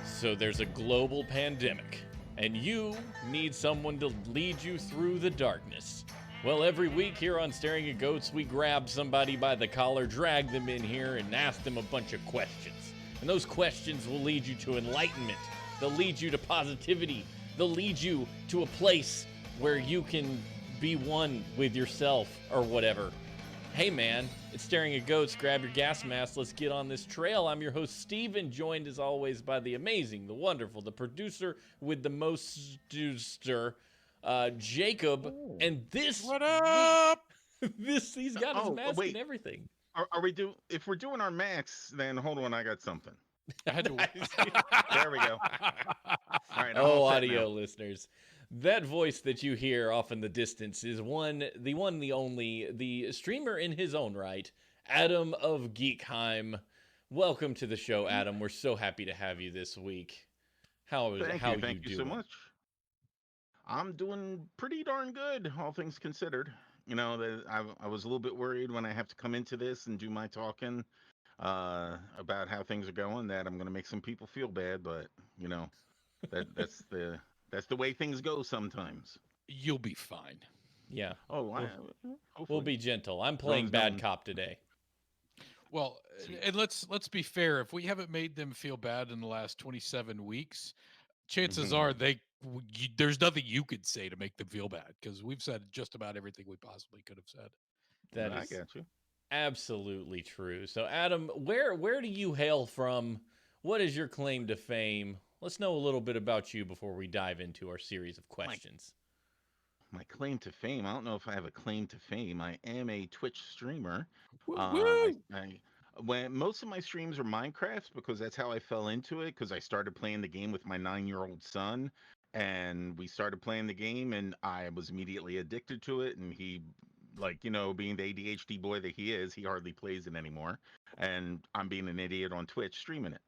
So there's a global pandemic, and you need someone to lead you through the darkness. Well, every week here on Staring at Goats, we grab somebody by the collar, drag them in here, and ask them a bunch of questions. And those questions will lead you to enlightenment. They'll lead you to positivity. They'll lead you to a place where you can be one with yourself or whatever. Hey man, it's Staring at Goats. Grab your gas mask. Let's get on this trail. I'm your host, Steven, joined as always by the amazing, the wonderful, the producer with the most Jacob. Ooh. And this What up? he's got his mask and everything. Are we if we're doing our max, then hold on, I got something. I had to. There we go. All right. Oh, audio listeners. That voice that you hear off in the distance is the one, the only, the streamer in his own right, Adam of Geekheim. Welcome to the show, Adam. We're so happy to have you this week. Thank you so much. I'm doing pretty darn good, all things considered. You know, I was a little bit worried when I have to come into this and do my talking about how things are going, that I'm going to make some people feel bad, but you know, that's the way things go sometimes. You'll be fine. Yeah. Oh, we'll be gentle. I'm playing bad cop today. Well, and let's be fair. If we haven't made them feel bad in the last 27 weeks, chances are there's nothing you could say to make them feel bad, because we've said just about everything we possibly could have said. I got you. Absolutely true. So, Adam, where do you hail from? What is your claim to fame? Let's know a little bit about you before we dive into our series of questions. My claim to fame? I don't know if I have a claim to fame. I am a Twitch streamer. When most of my streams are Minecraft, because that's how I fell into it, because I started playing the game with my 9-year-old son, and we started playing the game, and I was immediately addicted to it, and he, like, you know, being the ADHD boy that he is, he hardly plays it anymore, and I'm being an idiot on Twitch streaming it.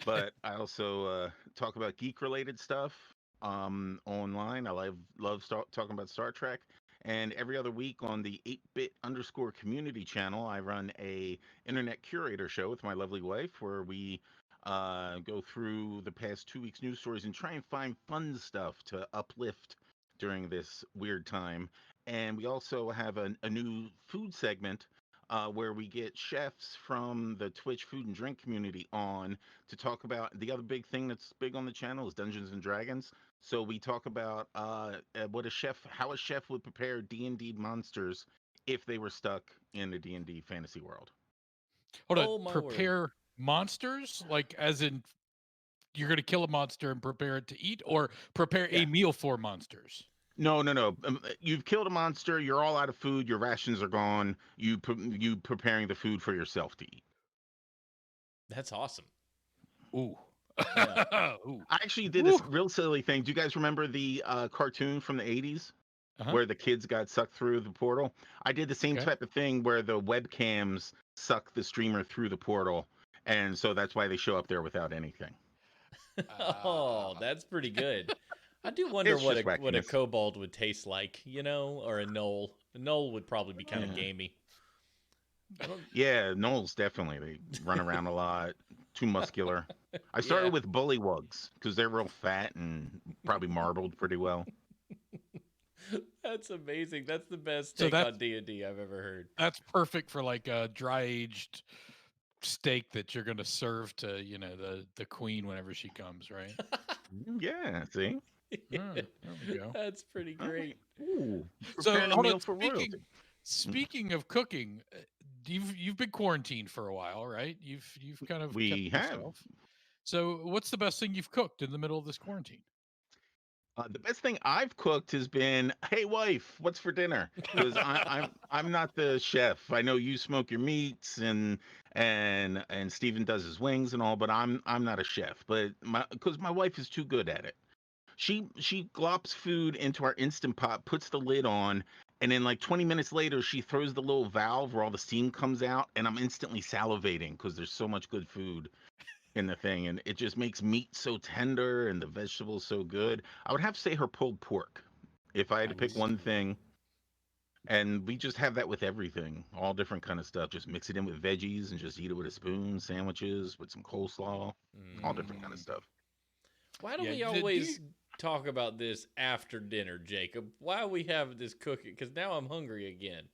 But I also talk about geek-related stuff online. I love talking about Star Trek. And every other week on the 8bit_ community channel, I run a internet curator show with my lovely wife, where we go through the past 2 weeks' news stories and try and find fun stuff to uplift during this weird time. And we also have a new food segment where we get chefs from the Twitch food and drink community on to talk about the other big thing that's big on the channel is Dungeons and Dragons. So we talk about how a chef would prepare D&D monsters if they were stuck in the D&D fantasy world. Hold on, prepare monsters? Like, as in, you're going to kill a monster and prepare it to eat, or prepare a meal for monsters? No. You've killed a monster. You're all out of food. Your rations are gone. You preparing the food for yourself to eat. That's awesome. Ooh. Yeah. Ooh. I actually did this real silly thing. Do you guys remember the cartoon from the 80s where the kids got sucked through the portal? I did the same type of thing where the webcams suck the streamer through the portal, and so that's why they show up there without anything. Oh, that's pretty good. I do wonder what a kobold would taste like, you know, or a gnoll. A gnoll would probably be kind of gamey. Yeah, gnolls definitely. They run around a lot, too muscular. I started with bullywugs because they're real fat and probably marbled pretty well. That's amazing. That's the best take on D&D I've ever heard. That's perfect for like a dry-aged steak that you're going to serve to, you know, the queen whenever she comes, right? Yeah, see? There we go. That's pretty great. Ooh, so speaking of cooking, you've been quarantined for a while, right? You've kind of kept yourself. So what's the best thing you've cooked in the middle of this quarantine? The best thing I've cooked has been, hey wife, what's for dinner? Because I'm not the chef. I know you smoke your meats and Steven does his wings and all, but I'm not a chef. But because my wife is too good at it. She glops food into our Instant Pot, puts the lid on, and then like 20 minutes later, she throws the little valve where all the steam comes out, and I'm instantly salivating because there's so much good food in the thing, and it just makes meat so tender and the vegetables so good. I would have to say her pulled pork if I had to pick one thing. And we just have that with everything, all different kind of stuff. Just mix it in with veggies and just eat it with a spoon. Sandwiches with some coleslaw, all different kind of Mm. stuff. Why do Yeah. we always talk about this after dinner, Jacob? Why we have this cooking? Because now I'm hungry again.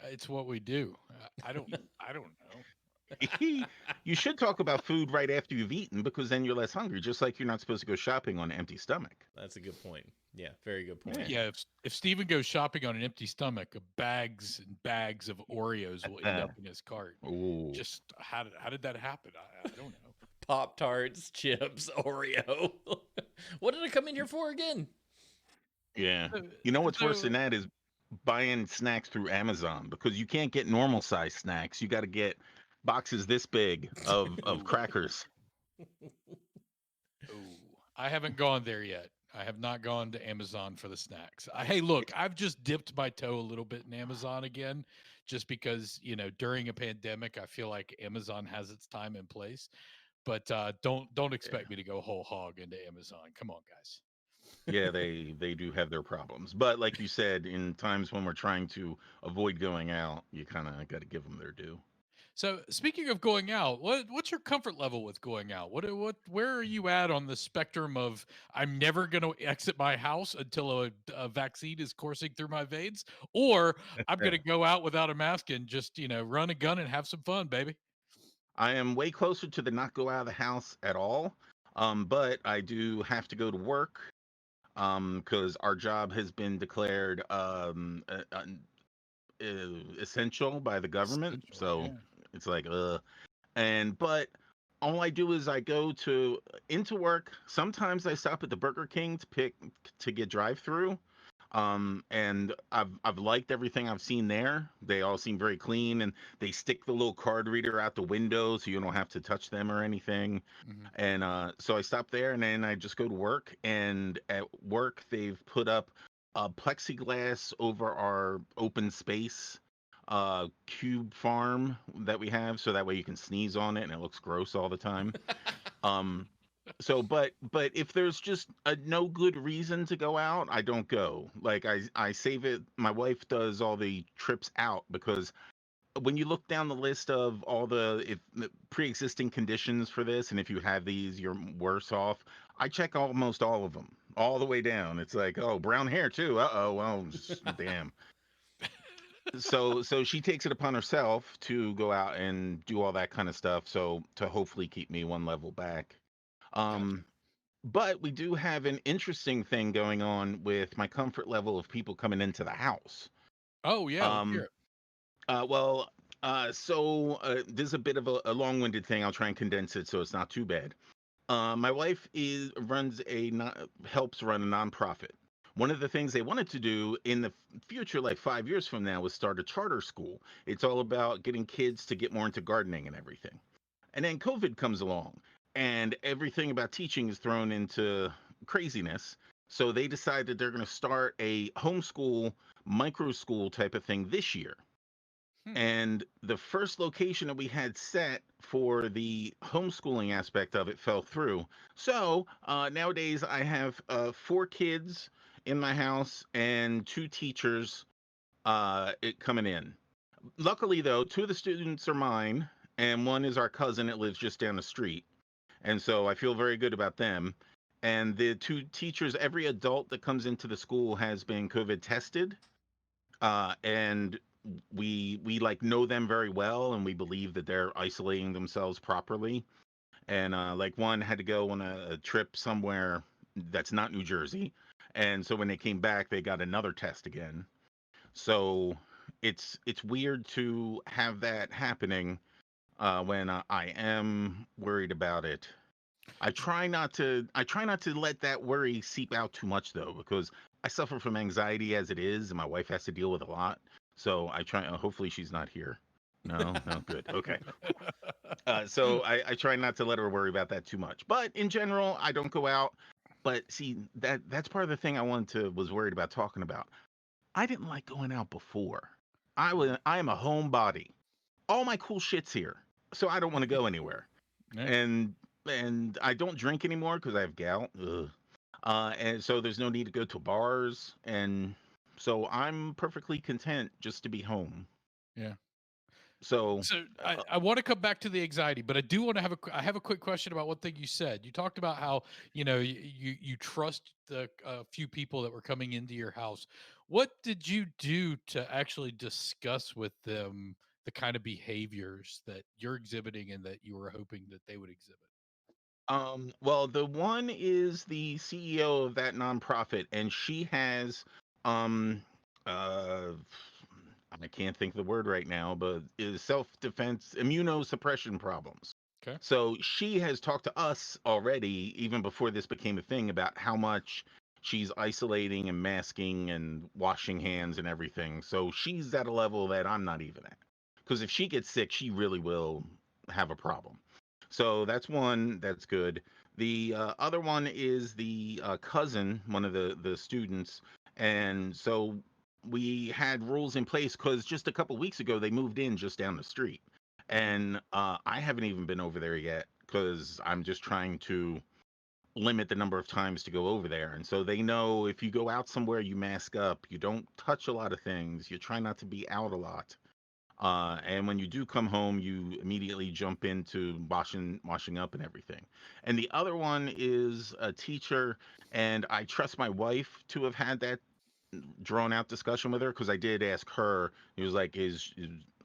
It's what we do. I don't. I don't know. You should talk about food right after you've eaten because then you're less hungry. Just like you're not supposed to go shopping on an empty stomach. That's a good point. Yeah, very good Yeah. point. Yeah. If Steven goes shopping on an empty stomach, bags and bags of Oreos will end up in his cart. Ooh. Just how did that happen? I don't know. Pop Tarts, chips, Oreo. What did I come in here for again? Yeah. So, You know what's worse so than that is buying snacks through Amazon because you can't get normal size snacks. You got to get boxes this big of crackers. ooh, I haven't gone there yet. I have not gone to Amazon for the snacks. Hey, look, I've just dipped my toe a little bit in Amazon again, just because during a pandemic, I feel like Amazon has its time and place. But don't Yeah. expect me to go whole hog into Amazon. Come on, guys. Yeah, they do have their problems. But like you said, in times when we're trying to avoid going out, you kind of got to give them their due. So speaking of going out, what's your comfort level with going out? Where are you at on the spectrum of I'm never going to exit my house until a vaccine is coursing through my veins, or I'm going to go out without a mask and just run a gun and have some fun, baby. I am way closer to the not go out of the house at all. But I do have to go to work because our job has been declared essential by the government. Essential, So yeah. it's like but all I do is I go to into work. Sometimes I stop at the Burger King to get drive through. And I've liked everything I've seen there. They all seem very clean, and they stick the little card reader out the window so you don't have to touch them or anything. Hmm. And so I stop there, and then I just go to work. And at work, they've put up a plexiglass over our open space cube farm that we have, so that way you can sneeze on it and it looks gross all the time. Um, but if there's just no good reason to go out, I don't go. Like I save it. My wife does all the trips out because when you look down the list of all the pre-existing conditions for this, and if you have these, you're worse off. I check almost all of them, all the way down. It's like, oh, brown hair too. Uh-oh, well, damn. So she takes it upon herself to go out and do all that kind of stuff. So to hopefully keep me one level back. Gotcha. Um, but we do have an interesting thing going on with my comfort level of people coming into the house. Oh yeah, let's hear Um, it. well, this is a bit of a long-winded thing. I'll try and condense it so it's not too bad. My wife is runs a helps run a nonprofit. One of the things they wanted to do in the future, like 5 years from now, was start a charter school. It's all about getting kids to get more into gardening and everything. And then COVID comes along, and everything about teaching is thrown into craziness. So they decide that they're going to start a homeschool, micro school type of thing this year. Hmm. And the first location that we had set for the homeschooling aspect of it fell through. So nowadays I have 4 kids in my house and 2 teachers coming in. Luckily, though, 2 of the students are mine, and one is our cousin that lives just down the street. And so I feel very good about them. And the 2 teachers, every adult that comes into the school has been COVID tested. And we like know them very well, and we believe that they're isolating themselves properly. And like one had to go on a trip somewhere that's not New Jersey. And so when they came back, they got another test again. So it's weird to have that happening when I am worried about it. I try not to let that worry seep out too much though, because I suffer from anxiety as it is, and my wife has to deal with a lot. So I try. Hopefully, she's not here. No, no, good. Okay. So I try not to let her worry about that too much. But in general, I don't go out. But see, that's part of the thing was worried about talking about. I didn't like going out before. I am a homebody. All my cool shit's here, so I don't want to go anywhere. Yeah. And I don't drink anymore because I have gout. Ugh. And so there's no need to go to bars. And So I'm perfectly content just to be home. Yeah. So, So uh, I want to come back to the anxiety, but I do want to have I have a quick question about one thing you said. You talked about how you trust the few people that were coming into your house. What did you do to actually discuss with them the kind of behaviors that you're exhibiting and that you were hoping that they would exhibit? well, the one is the CEO of that nonprofit, and she has, um, uh, I can't think of the word right now, but is self-defense, immunosuppression problems. Okay. So she has talked to us already, even before this became a thing, about how much she's isolating and masking and washing hands and everything. So she's at a level that I'm not even at. Because if she gets sick, she really will have a problem. So that's one that's good. The other one is the cousin, one of the students, and so we had rules in place because just a couple weeks ago they moved in just down the street, and I haven't even been over there yet because I'm just trying to limit the number of times to go over there. And so they know if you go out somewhere, you mask up, you don't touch a lot of things, you try not to be out a lot. And when you do come home, you immediately jump into washing up and everything. And the other one is a teacher, and I trust my wife to have had that drawn out discussion with her because I did ask her. He was like, "Is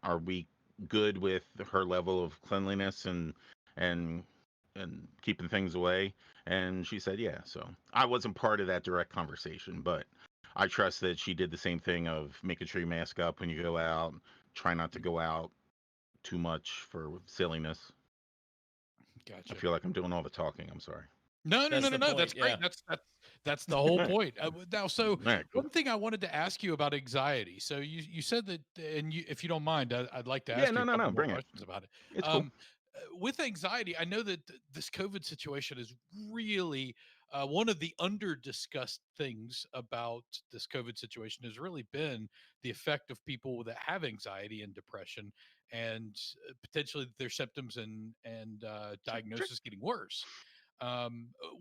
are we good with her level of cleanliness and and keeping things away?" And she said, "Yeah." So I wasn't part of that direct conversation, but I trust that she did the same thing of making sure you mask up when you go out, try not to go out too much for silliness. I Gotcha. feel like I'm doing all the talking. I'm sorry. No, no, no, That's no, the no. point. That's great. Yeah. That's the whole point. Now, so All right, cool. one thing I wanted to ask you about anxiety. So you said that, and if you don't mind, I'd like to Yeah, ask you no, a no, couple no, more bring it. questions about it. It's cool. Um, with anxiety, I know that this COVID situation is really one of the under discussed things about this COVID situation has really been the effect of people that have anxiety and depression, and potentially their symptoms and Sure, sure. diagnosis getting worse.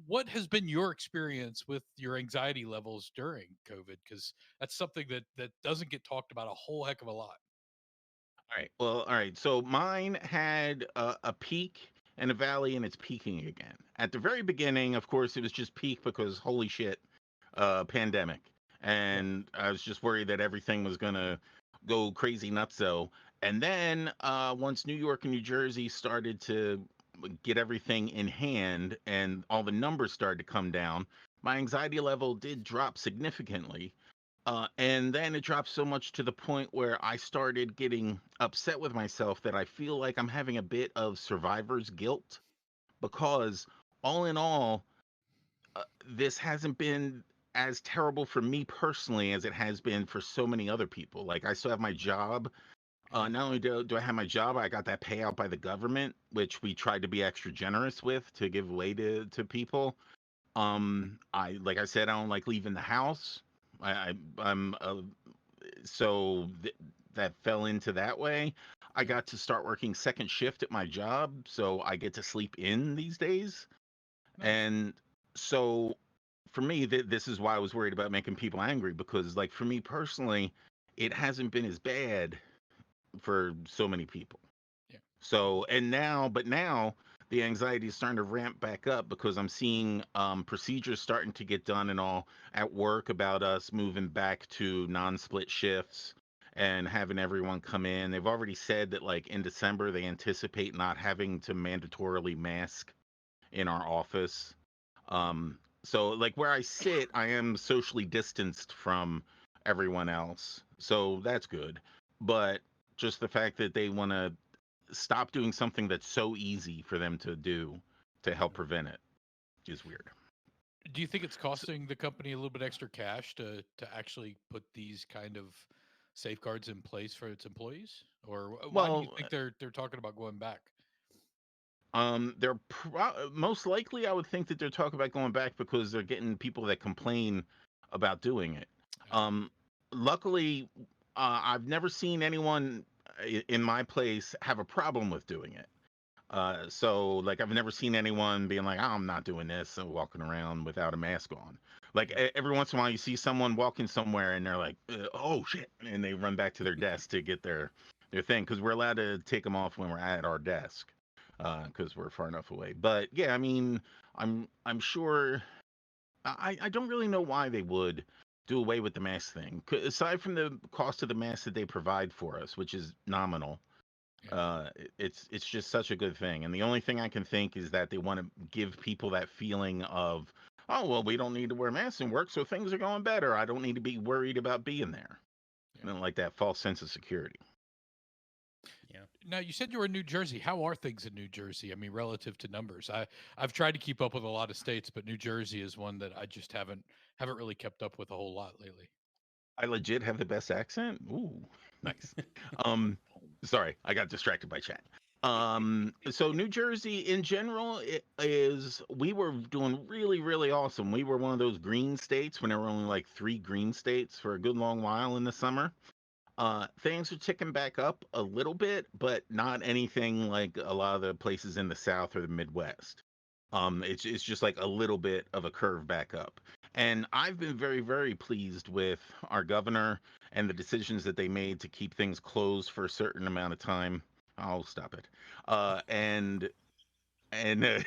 What has been your experience with your anxiety levels during COVID? Because that's something that doesn't get talked about a whole heck of a lot. All right. Well, all right. So mine had a peak and a valley, and it's peaking again. At the very beginning, of course, it was just peak because holy shit, pandemic, Yeah. and I was just worried that everything was gonna go crazy nutso. And then once New York and New Jersey started to get everything in hand, and all the numbers started to come down, my anxiety level did drop significantly. And then it dropped so much to the point where I started getting upset with myself that I feel like I'm having a bit of survivor's guilt because, all in all, this hasn't been as terrible for me personally as it has been for so many other people. Like, I still have my job. Okay. Not only do I have my job, I got that payout by the government, which we tried to be extra generous with to give away to people. I like I said, I don't like leaving the house. I'm so that fell into that way. I Yeah. got to start working second shift at my job, so I get to sleep in these days. Nice. And so for me, this is why I was worried about making people angry because, like, for me personally, it hasn't been as bad for so many people. Yeah. So, but now the anxiety is starting to ramp back up because I'm seeing procedures starting to get done and all at work about us moving back to non-split shifts and having everyone come in. They've already said that, like, in December they anticipate not having to mandatorily mask in our office. So, like, where I sit, I am socially distanced from everyone else. So that's good. But just the fact that they want to stop doing something that's so easy for them to do to help Yeah. prevent it is weird. Do you think it's S costing the company a little bit extra cash to actually put these kind of safeguards in place for its employees, or why do you well, think they're talking about going back? most likely I would think that they're talking about going back because they're getting people that complain about doing it. Uh, Um, luckily, I've never seen anyone in my place have a problem with doing it. So like I've never seen anyone being like, oh, I'm not doing this and walking around without a mask on. Like every once in a while you see someone walking somewhere and they're like, oh shit, and they run back to their desk to get their thing because we're allowed to take them off when we're at our desk because we're far enough away. But yeah, I mean, I'm sure I don't really know why they would do away with the mask thing. Aside from the cost of the mask that they provide for us, which is nominal, it's just such a good thing. And the only thing I can think is that they want to give people that feeling of, oh well, we don't need to wear masks and work, so things are going better. I don't need to be worried about being there. Yeah. And like that false sense of security. Yeah. Now you said you were in New Jersey. How are things in New Jersey? I mean, relative to numbers. I've tried to keep up with a lot of states, but New Jersey is one that I just haven't really kept up with a whole lot lately. I legit have the best accent. Ooh, nice. Um, sorry, I got distracted by chat. So New Jersey in general we were doing really, really awesome. We were one of those green states when there were only like 3 green states for a good long while in the summer. Things are ticking back up a little bit, but not anything like a lot of the places in the South or the Midwest. It's just like a little bit of a curve back up. And I've been very, very pleased with our governor and the decisions that they made to keep things closed for a certain amount of time. I'll stop it. And and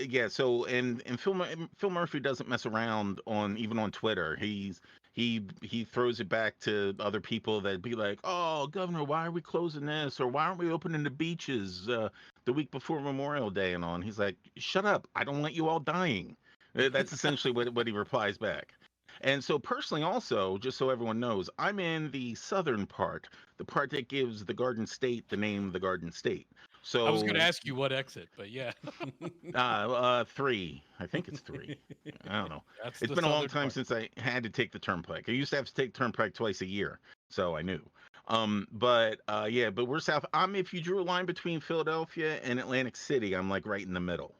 yeah, so and Phil Murphy doesn't mess around on even on Twitter. He throws it back to other people that be like, "Oh, Governor, why are we closing this? Or why aren't we opening the beaches the week before Memorial Day and on?" He's like, "Shut up! I don't want you all dying." That's essentially what he replies back. And so personally, also, just so everyone knows, I'm in the southern part, the part that gives the Garden State the name the Garden State. I was going to So ask you what exit, but yeah, 3. I think it's 3. I don't know. that's It's the been a long southern time part. since I had to take the turnpike. I used to have to take turnpike twice a year, so I knew. But yeah, but we're south. If you drew a line between Philadelphia and Atlantic City, I'm like right in the middle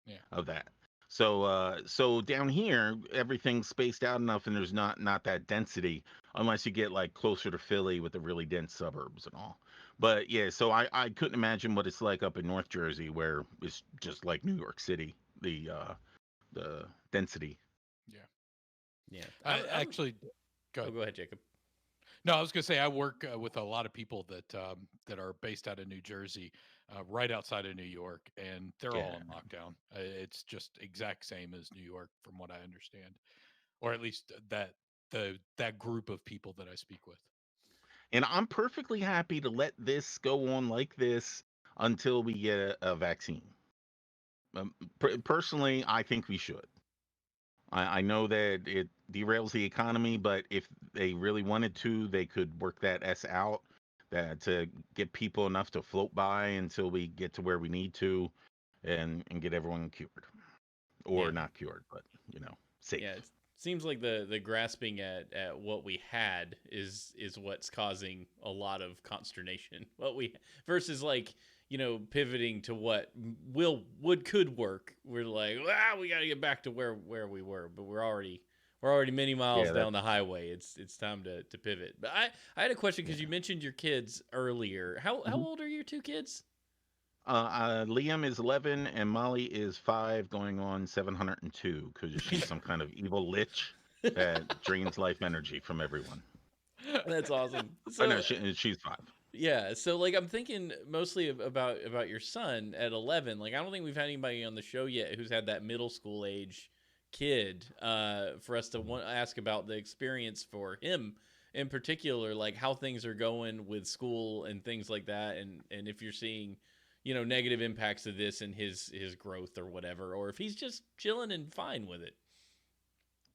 Yeah. of that. So down here, everything's spaced out enough, and there's not that density, unless you get like closer to Philly with the really dense suburbs and all. But yeah, so I couldn't imagine what it's like up in North Jersey, where it's just like New York City, the density. Yeah. Yeah. I I'm actually go Oh, ahead. go ahead, Jacob. No, I was going to say I work with a lot of people that are based out of New Jersey, right outside of New York, and they're all Yeah. in lockdown. It's just exact same as New York, from what I understand, or at least that group of people that I speak with. And I'm perfectly happy to let this go on like this until we get a vaccine. Personally, I think we should. I know that it derails the economy, but if they really wanted to, they could work that S out that to get people enough to float by until we get to where we need to and get everyone cured. Or Yeah. not cured, but safe. Yeah, it seems like the grasping at what we had is what's causing a lot of consternation. What we versus like pivoting to what could work. We're like, we got to get back to where we were, but we're already many miles Yeah, down that's the highway. It's time to pivot. But I had a question because yeah. you mentioned your kids earlier. How Mhm. old are your two kids? Liam is 11 and Molly is 5, going on 702 because she's some kind of evil lich that drains life energy from everyone. That's awesome. I know So she's 5. yeah, so like I'm thinking mostly about your son at 11. Like I don't think we've had anybody on the show yet who's had that middle school age kid for us to ask about the experience for him in particular, like how things are going with school and things like that, and if you're seeing negative impacts of this and his growth or whatever, or if he's just chilling and fine with it.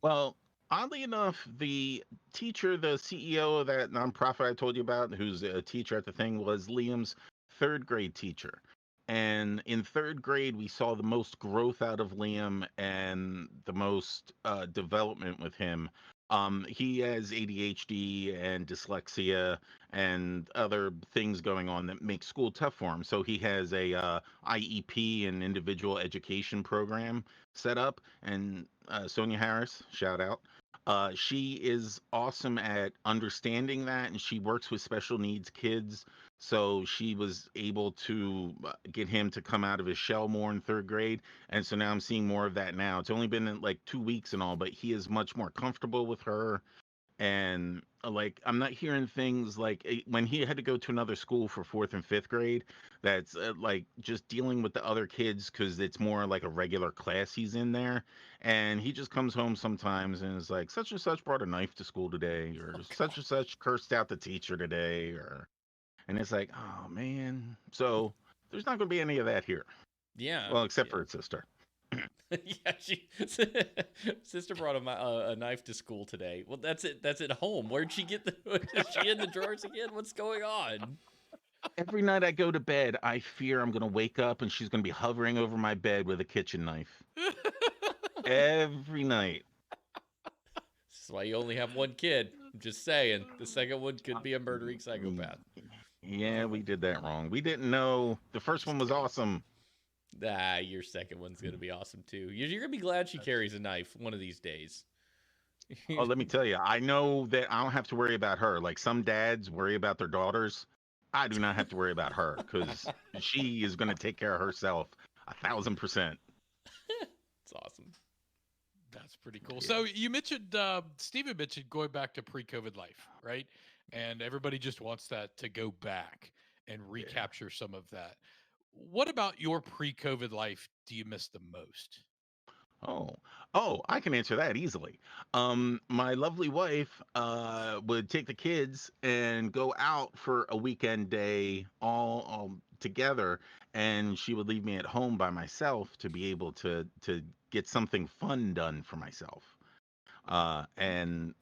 Well, oddly enough, the teacher, the CEO of that nonprofit I told you about, who's a teacher at the thing, was Liam's third grade teacher. And in third grade, we saw the most growth out of Liam and the most development with him. He has ADHD and dyslexia and other things going on that make school tough for him. So he has a IEP, an individual education program set up, and Sonia Harris, shout out. She is awesome at understanding that, and she works with special needs kids. So she was able to get him to come out of his shell more in third grade, and so now I'm seeing more of that now. It's only been like 2 weeks and all, but he is much more comfortable with her. And like I'm not hearing things like when he had to go to another school for fourth and fifth grade, that's like just dealing with the other kids because it's more like a regular class he's in there, and he just comes home sometimes and is like, such and such brought a knife to school today, or Oh such God. and such cursed out the teacher today, or, and it's like, oh man. So there's not going to be any of that here, Yeah. well, except Yeah. for his sister. Yeah, she sister brought a knife to school today. Well, that's it. That's at home. Where'd she get the? Is she in the drawers again? What's going on? Every night I go to bed, I fear I'm going to wake up and she's going to be hovering over my bed with a kitchen knife. Every night. This is why you only have one kid. I'm just saying. The second one could be a murdering Mm, psychopath. yeah, Uh, we did that wrong. We didn't know. The first just one was kidding. awesome. Your second one's gonna be awesome too. You're gonna be glad she carries a knife one of these days. Oh, let me tell you, I know that I don't have to worry about her. Like some dads worry about their daughters. I do not have to worry about her because she is going to take care of herself 1,000%. It's awesome. That's pretty cool. Yeah. So you mentioned Steven mentioned going back to pre-COVID life, right? And everybody just wants that to go back and Yeah. recapture some of that. What about your pre-COVID life do you miss the most? Oh, I can answer that easily. My lovely wife would take the kids and go out for a weekend day all together, and she would leave me at home by myself to be able to get something fun done for myself. And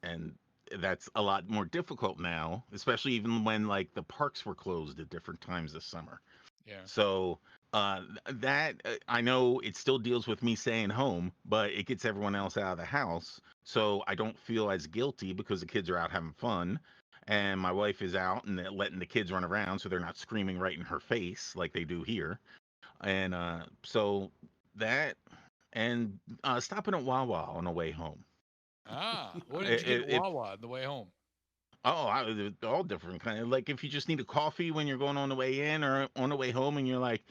that's a lot more difficult now, especially even when like the parks were closed at different times this summer. Yeah. So that I know it still deals with me staying home, but it gets everyone else out of the house. So I don't feel as guilty because the kids are out having fun, and my wife is out and they're letting the kids run around, so they're not screaming right in her face like they do here. And so that and stopping at Wawa on the way home. Ah, what did you get at If Wawa on the way home? they're all different kind of like if you just need a coffee when you're going on the way in or on the way home, and you're like,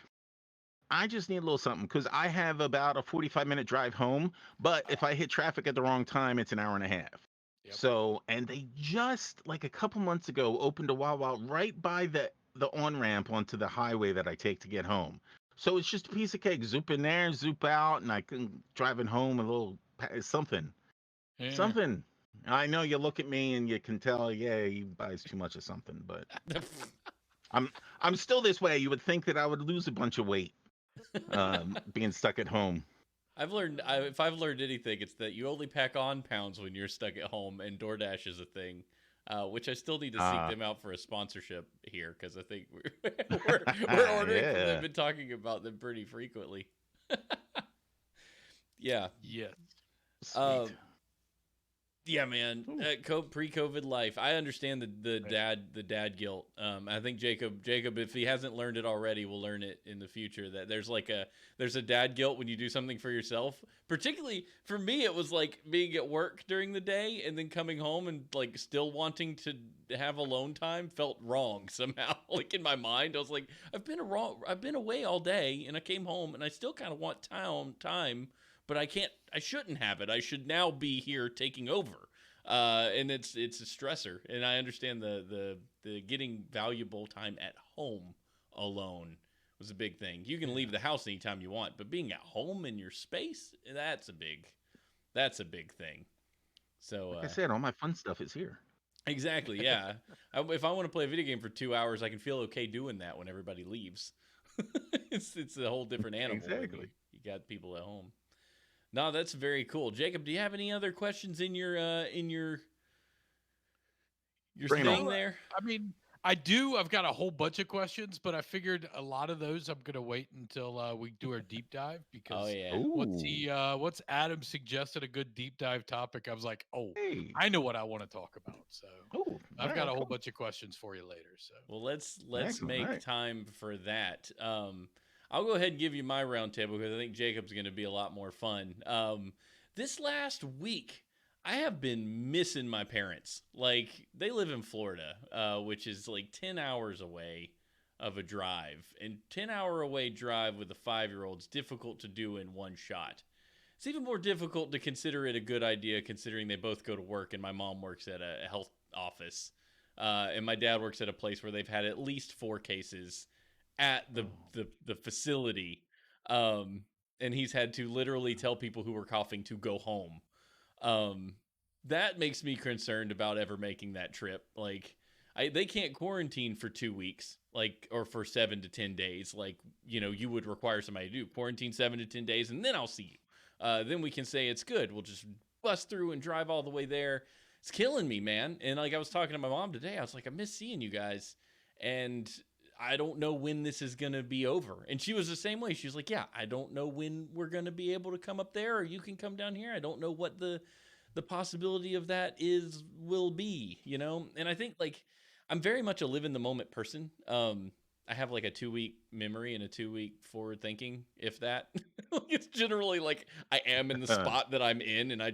I just need a little something because I have about a 45-minute drive home. But if Ah, I hit traffic at the wrong time, it's an hour and a half. yep. So, and they just like a couple months ago opened a Wawa right by the on ramp onto the highway that I take to get home. So it's just a piece of cake. Zoop in there, zoop out, and I can driving home a little something, Yeah. something. I know you look at me and you can tell, yeah, he buys too much of something, but I'm I'm still this way. You would think that I would lose a bunch of weight being stuck at home. If I've learned anything, it's that you only pack on pounds when you're stuck at home, and DoorDash is a thing. Which I still need to seek Uh, them out for a sponsorship here because I think we're ordering from them yeah, and talking about them pretty frequently. Yeah. Yes. sweet. Um, Yeah, man. Ooh, Pre-COVID life. I understand Right. the dad guilt. I think Jacob, if he hasn't learned it already, will learn it in the future. That there's a dad guilt when you do something for yourself. Particularly for me, it was like being at work during the day and then coming home and like still wanting to have alone time felt wrong somehow. Like in my mind, I was like, I've been away all day and I came home and I still kind of want time, but I can't. I shouldn't have it. I should now be here taking over. And it's a stressor, and I understand the getting valuable time at home alone was a big thing. You can leave Yeah. the house anytime you want, but being at home in your space, that's a big thing. So like I said, all my fun stuff is here. exactly, yeah. If I want to play a video game for 2 hours, I can feel okay doing that when everybody leaves. It's a whole different animal when Exactly. you got people at home. No, that's very cool. Jacob, do you have any other questions in your Bring it on. thing No, there? I mean, I do. I've got a whole bunch of questions, but I figured a lot of those I'm going to wait until we do our deep dive Oh because yeah. Ooh, once Adam suggested a good deep dive topic, I was like, oh, hey, I know what I want to talk about. So ooh, all I've got right, a whole cool, bunch of questions for you later. So Well, let's excellent. All make right, time for that. I'll go ahead and give you my roundtable because I think Jacob's going to be a lot more fun. This last week, I have been missing my parents. Like, they live in Florida, which is like 10 hours away of a drive. And 10-hour away drive with a 5-year-old is difficult to do in one shot. It's even more difficult to consider it a good idea considering they both go to work and my mom works at a health office. And my dad works at a place where they've had at least 4 cases at the facility. Um, and he's had to literally tell people who were coughing to go home. Um, that makes me concerned about ever making that trip. Like, they can't quarantine for 2 weeks, like, or for 7 to 10 days, like, you would require somebody to do. Quarantine 7 to 10 days, and then I'll see you. Then we can say it's good. We'll just bust through and drive all the way there. It's killing me, man. And like I was talking to my mom today, I was like, I miss seeing you guys, and I don't know when this is gonna be over. And she was the same way. She was like, yeah, I don't know when we're gonna be able to come up there, or you can come down here. I don't know what the possibility of that will be, And I think, like, I'm very much a live in the moment person. I have like a 2-week memory and a 2-week forward thinking, if that. It's generally like I am in the spot that I'm in, and I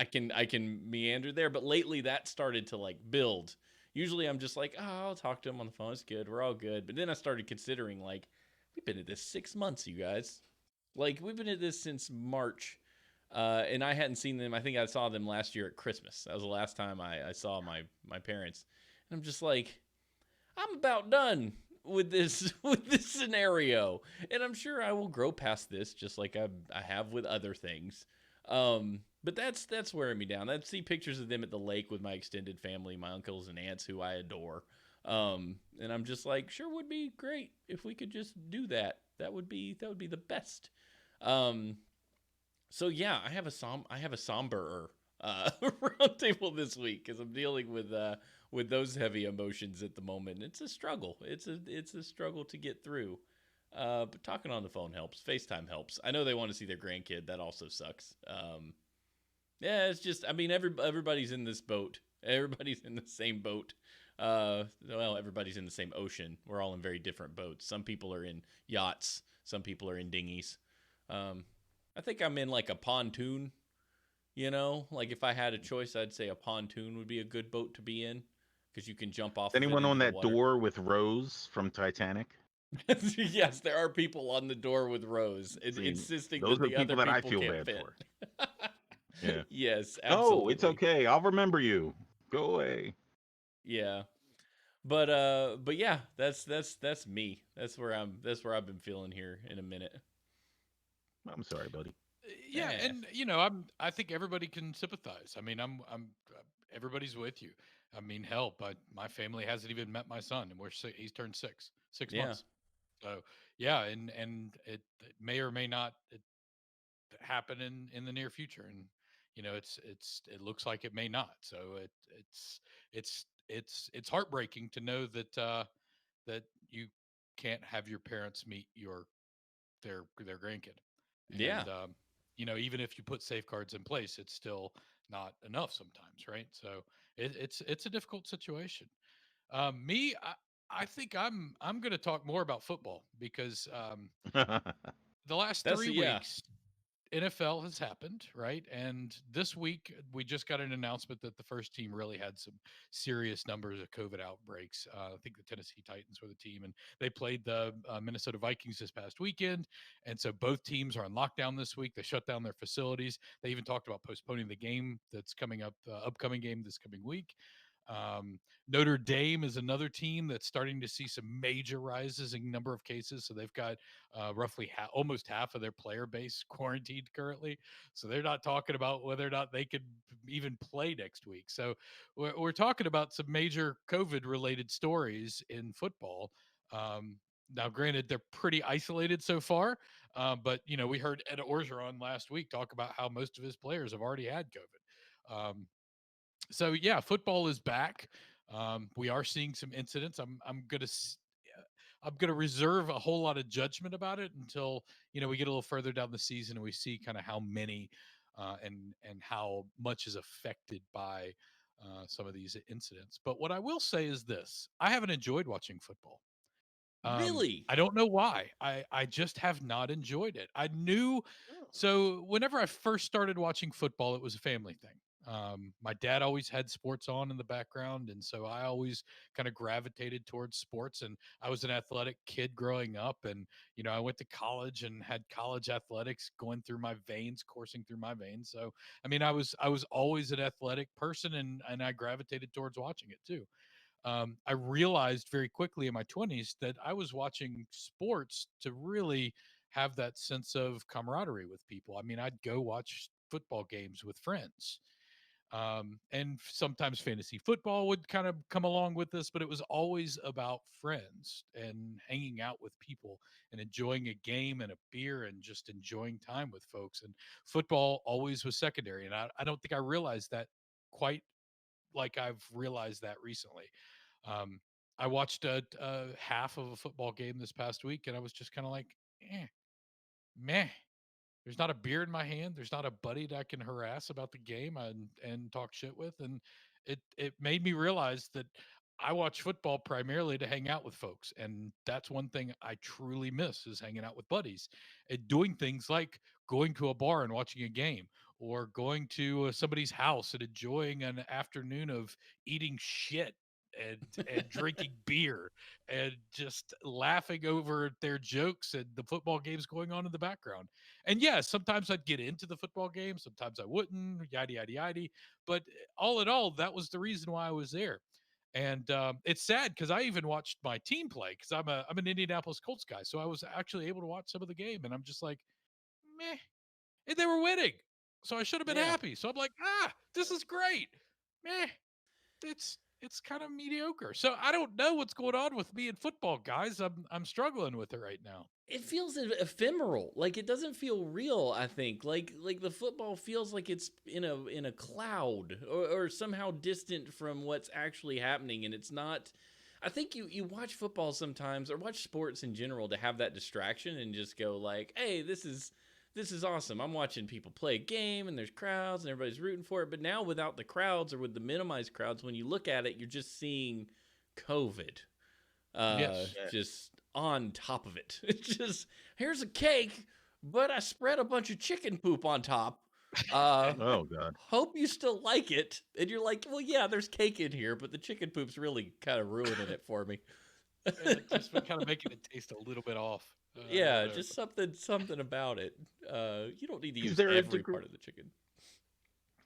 can meander there. But lately, that started to like build. Usually, I'm just like, oh, I'll talk to him on the phone. It's good. We're all good. But then I started considering, like, we've been at this 6 months, you guys. Like, we've been at this since March. And I hadn't seen them. I think I saw them last year at Christmas. That was the last time I saw my parents. And I'm just like, I'm about done with this with this scenario, and I'm sure I will grow past this, just like I have with other things. But that's wearing me down. I see pictures of them at the lake with my extended family, my uncles and aunts who I adore. And I'm just like, sure would be great if we could just do that. That would be the best. Um, so yeah, I have a somber roundtable this week because I'm dealing with those heavy emotions at the moment. It's a struggle. It's a struggle to get through. But talking on the phone helps. FaceTime helps. I know they want to see their grandkid. That also sucks. Yeah, it's just, I mean, everybody's in this boat. Everybody's in the same boat. Well, everybody's in the same ocean. We're all in very different boats. Some people are in yachts. Some people are in dinghies. I think I'm in like a pontoon. Like if I had a choice, I'd say a pontoon would be a good boat to be in because you can jump off of it Anyone into on the that water. door with Rose from Titanic? Yes, there are people on the door with Rose insisting Those that are the other people that I people feel can't bad fit. for. Yeah. Yes, Oh, it's absolutely. okay. I'll remember you. Go away. Yeah. But yeah, that's me. That's where I've been feeling here in a minute. I'm sorry, buddy. Yeah, Eh. and I think everybody can sympathize. I mean, everybody's with you. I mean, hell, but my family hasn't even met my son, and he's turned six Yeah. months. So yeah, and it may or may not happen in the near future, and it looks like it may not. So it's heartbreaking to know that you can't have your parents meet their grandkid, Yeah. and even if you put safeguards in place, it's still not enough sometimes, right? So it's a difficult situation. Me, I think I'm going to talk more about football because the last That's three yeah. weeks NFL has happened, right? And this week we just got an announcement that the first team really had some serious numbers of COVID outbreaks. I think the Tennessee Titans were the team, and they played the Minnesota Vikings this past weekend. And so both teams are on lockdown this week. They shut down their facilities. They even talked about postponing the game that's coming up, the upcoming game this coming week. Um, Notre Dame is another team that's starting to see some major rises in number of cases. So they've got roughly almost half of their player base quarantined currently. So they're not talking about whether or not they could even play next week. So we're talking about some major COVID related stories in football. Now, granted, they're pretty isolated so far, but we heard Ed Orgeron last week talk about how most of his players have already had COVID. So yeah, football is back. We are seeing some incidents. I'm gonna reserve a whole lot of judgment about it until we get a little further down the season and we see kind of how many and how much is affected by some of these incidents. But what I will say is this: I haven't enjoyed watching football. Really? I don't know why. I just have not enjoyed it. I knew Oh. So whenever I first started watching football, it was a family thing. My dad always had sports on in the background, and so I always kind of gravitated towards sports. And I was an athletic kid growing up, and I went to college and had college athletics going through my veins, coursing through my veins. So I mean, I was always an athletic person, and I gravitated towards watching it too. I realized very quickly in my 20s that I was watching sports to really have that sense of camaraderie with people. I mean, I'd go watch football games with friends. And sometimes fantasy football would kind of come along with this, but it was always about friends and hanging out with people and enjoying a game and a beer and just enjoying time with folks. And football always was secondary. And I don't think I realized that quite like I've realized that recently. Um, I watched a half of a football game this past week, and I was just kind of like, meh. There's not a beer in my hand. There's not a buddy that I can harass about the game and talk shit with. And it made me realize that I watch football primarily to hang out with folks. And that's one thing I truly miss is hanging out with buddies and doing things like going to a bar and watching a game or going to somebody's house and enjoying an afternoon of eating shit and drinking beer and just laughing over their jokes and the football games going on in the background. And yeah, sometimes I'd get into the football game, sometimes I wouldn't, yada yada yada. But all in all, that was the reason why I was there. And it's sad because I even watched my team play because I'm an Indianapolis Colts guy, so I was actually able to watch some of the game, and I'm just like, meh, and they were winning, so I should have been Yeah. happy. So I'm like, this is great, meh. It's kind of mediocre. So I don't know what's going on with me in football, guys. I'm struggling with it right now. It feels ephemeral. Like it doesn't feel real, I think. Like the football feels like it's in a cloud or somehow distant from what's actually happening, and it's not. I think you watch football sometimes or watch sports in general to have that distraction and just go like, "Hey, this is awesome. I'm watching people play a game and there's crowds and everybody's rooting for it." But now without the crowds or with the minimized crowds, when you look at it, you're just seeing COVID Yes. just on top of it. It's just, here's a cake, but I spread a bunch of chicken poop on top. Oh God. Hope you still like it. And you're like, well, yeah, there's cake in here, but the chicken poop's really kind of ruining it for me. Yeah, just kind of making it taste a little bit off. Yeah, just something about it. You don't need to Is use there a every degree? part of the chicken.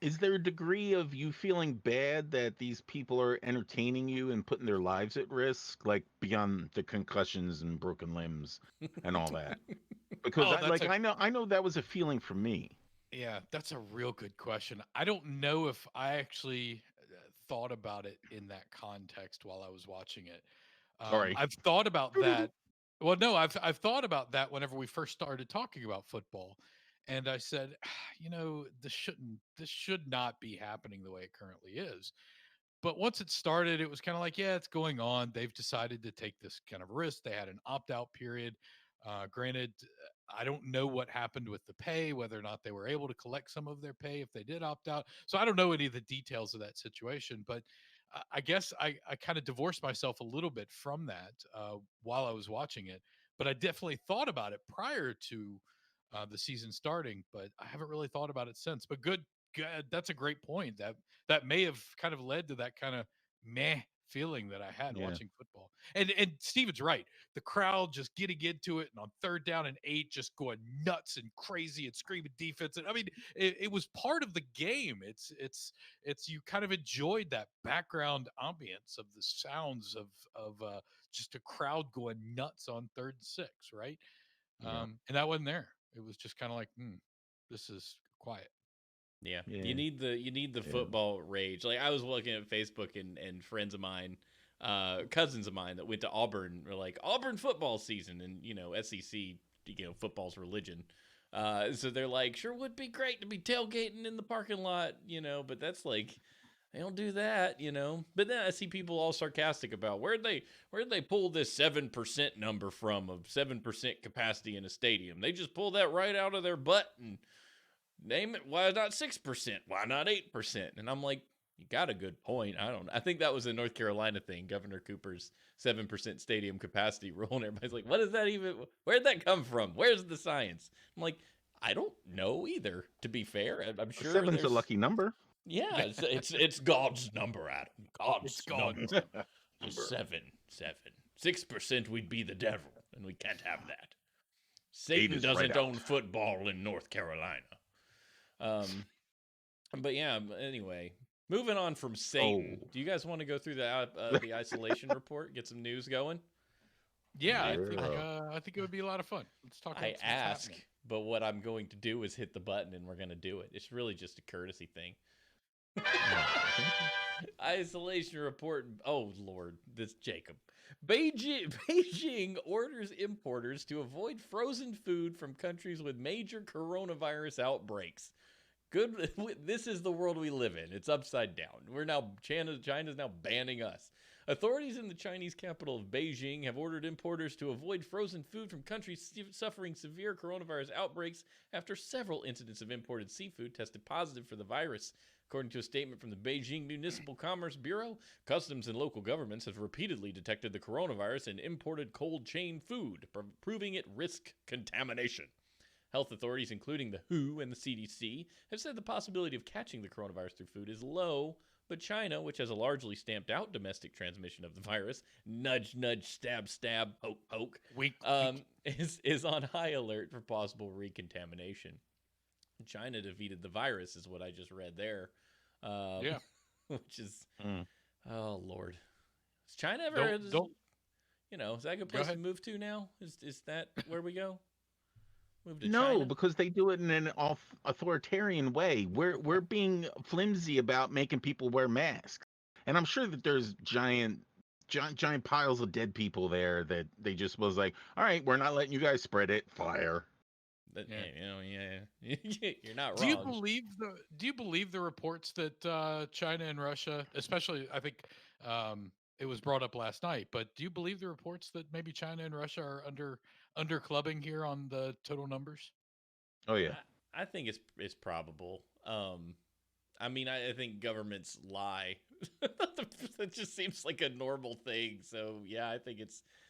Is there a degree of you feeling bad that these people are entertaining you and putting their lives at risk, like beyond the concussions and broken limbs and all that? Because Oh, that's I know that was a feeling for me. yeah, that's a real good question. I don't know if I actually thought about it in that context while I was watching it. Sorry. I've thought about that. Well, no, I've thought about that whenever we first started talking about football, and I said, this should not be happening the way it currently is. But once it started, it was kind of like, yeah, it's going on. They've decided to take this kind of risk. They had an opt out period. Granted, I don't know what happened with the pay, whether or not they were able to collect some of their pay if they did opt out. So I don't know any of the details of that situation. But I guess I kind of divorced myself a little bit from that while I was watching it. But I definitely thought about it prior to the season starting, but I haven't really thought about it since. But good, that's a great point. That may have kind of led to that kind of meh feeling that I had Yeah. watching football. And Steven's right. The crowd just getting into it, and on 3rd down and 8, just going nuts and crazy and screaming defense. And I mean, it was part of the game. It's you kind of enjoyed that background ambience of the sounds of just a crowd going nuts on 3rd and 6, right? Yeah. And that wasn't there. It was just kind of like, this is quiet. Yeah. Yeah. You need the Yeah. football rage. Like I was looking at Facebook and friends of mine, cousins of mine that went to Auburn were like Auburn football season and SEC, football's religion. So they're like, sure would be great to be tailgating in the parking lot, but that's like they don't do that, But then I see people all sarcastic about where'd they pull this 7% number from of 7% capacity in a stadium? They just pull that right out of their butt and name it. Why not 6%? Why not 8%? And I'm like, you got a good point. I think that was a North Carolina thing, Governor Cooper's 7% stadium capacity rule. And everybody's like, what is that even? Where'd that come from? Where's the science? I'm like, I don't know either. To be fair, I'm sure Seven's a there's. lucky number. Yeah, it's God's number, Adam. God's It's God's number. The 6%, we'd be the devil, and we can't have that. Satan is right doesn't out. own football in North Carolina. But yeah. Anyway, moving on from Satan. Oh. Do you guys want to go through the isolation report? Get some news going. Yeah, Yeah. I think it would be a lot of fun. Let's talk about I what's ask, happening. but what I'm going to do is hit the button, and we're going to do it. It's really just a courtesy thing. Isolation report. Oh Lord, this Jacob. Beijing orders importers to avoid frozen food from countries with major coronavirus outbreaks. Good. This is the world we live in. It's upside down. China's now banning us. Authorities in the Chinese capital of Beijing have ordered importers to avoid frozen food from countries suffering severe coronavirus outbreaks after several incidents of imported seafood tested positive for the virus. According to a statement from the Beijing Municipal Commerce Bureau, customs and local governments have repeatedly detected the coronavirus in imported cold chain food, proving it risk contamination. Health authorities, including the WHO and the CDC, have said the possibility of catching the coronavirus through food is low, but China, which has a largely stamped out domestic transmission of the virus, nudge, nudge, stab, stab, poke, poke, Wink, is on high alert for possible recontamination. China defeated the virus, is what I just read there. Yeah. Which is, Mm. oh Lord, has China ever? Don't. Is that a good place to move to now? Is that where we go? Move to No, China? because they do it in an authoritarian way. We're being flimsy about making people wear masks, and I'm sure that there's giant piles of dead people there that they just was like, all right, we're not letting you guys spread it. Fire. Yeah. You're not Do wrong. you believe the reports that China and Russia, especially, I think it was brought up last night, but do you believe the reports that maybe China and Russia are under clubbing here on the total numbers? Oh yeah. I think it's probable. I mean, I think governments lie. That just seems like a normal thing. So yeah, I think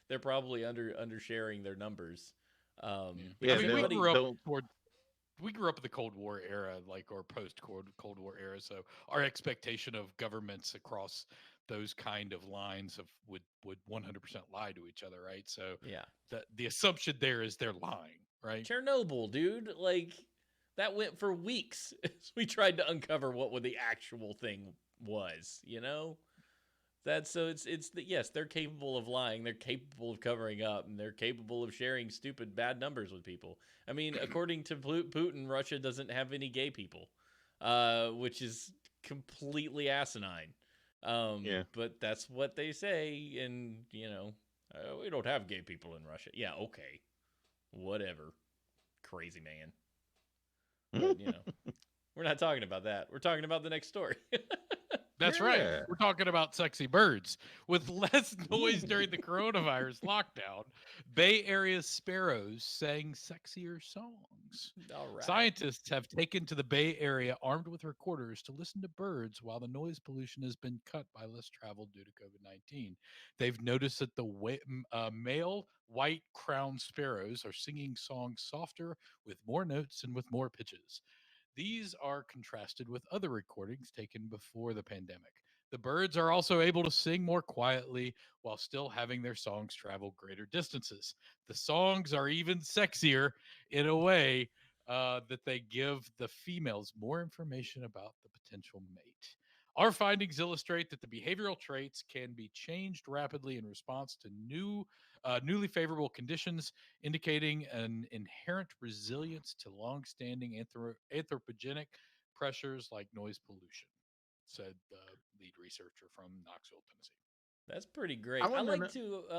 they're probably undersharing their numbers. Yeah, I mean, they'll- we grew up in the Cold War era, or post Cold War era. So our expectation of governments across those kind of lines would 100% lie to each other, right? So yeah, the assumption there is they're lying, right? Chernobyl, dude, like that went for weeks. We tried to uncover what the actual thing was. Yes, they're capable of lying, they're capable of covering up, and they're capable of sharing stupid bad numbers with people. I mean, according to Putin, Russia doesn't have any gay people, which is completely asinine. Yeah. But that's what they say, and we don't have gay people in Russia. Yeah, okay, whatever, crazy man. But we're not talking about that. We're talking about the next story. That's Yeah. right. We're talking about sexy birds. With less noise during the coronavirus lockdown, Bay Area sparrows sang sexier songs. All right. Scientists have taken to the Bay Area armed with recorders to listen to birds while the noise pollution has been cut by less travel due to COVID-19. They've noticed that the male white crowned sparrows are singing songs softer, with more notes and with more pitches. These are contrasted with other recordings taken before the pandemic. The birds are also able to sing more quietly while still having their songs travel greater distances. The songs are even sexier in a way that they give the females more information about the potential mate. Our findings illustrate that the behavioral traits can be changed rapidly in response to newly favorable conditions, indicating an inherent resilience to long-standing anthropogenic pressures like noise pollution, said the lead researcher from Knoxville, Tennessee. That's pretty great. I I wanna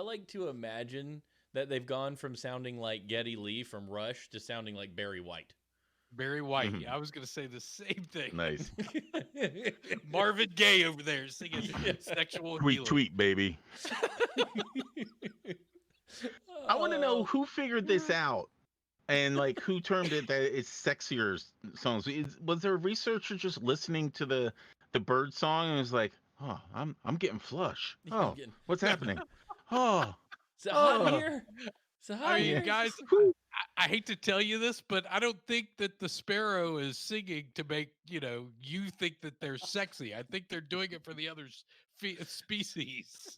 like to imagine that they've gone from sounding like Geddy Lee from Rush to sounding like Barry White. Barry White. Mhm. Yeah, I was going to say the same thing. Nice. Marvin Gaye over there singing sexual healing. Tweet, baby. I want to know who figured this out, and like who termed it that it's sexier songs. Was there a researcher just listening to the bird song and was like, "Oh, I'm getting flush. Yeah, I'm Oh, getting- what's happening? Oh, Is it hot in Oh. here? So I hi, mean, Yeah. guys, Whew. I hate to tell you this, but I don't think that the sparrow is singing to make you think that they're sexy. I think they're doing it for the other species.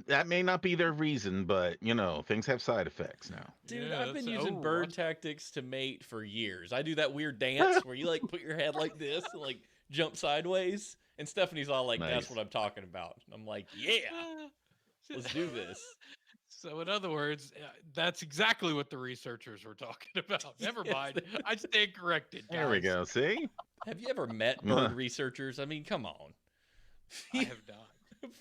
That may not be their reason, but things have side effects now. dude, Yeah, I've that's been using bird tactics to mate for years. I do that weird dance where you like put your head like this and like jump sideways. And Stephanie's all like, "That's what Nice. I'm talking about." And I'm like, "Yeah, let's do this." So, in other words, that's exactly what the researchers were talking about. Never Yes, mind. I stand corrected, There we guys. go. See? have you ever met bird researchers? I mean, come on. I have not.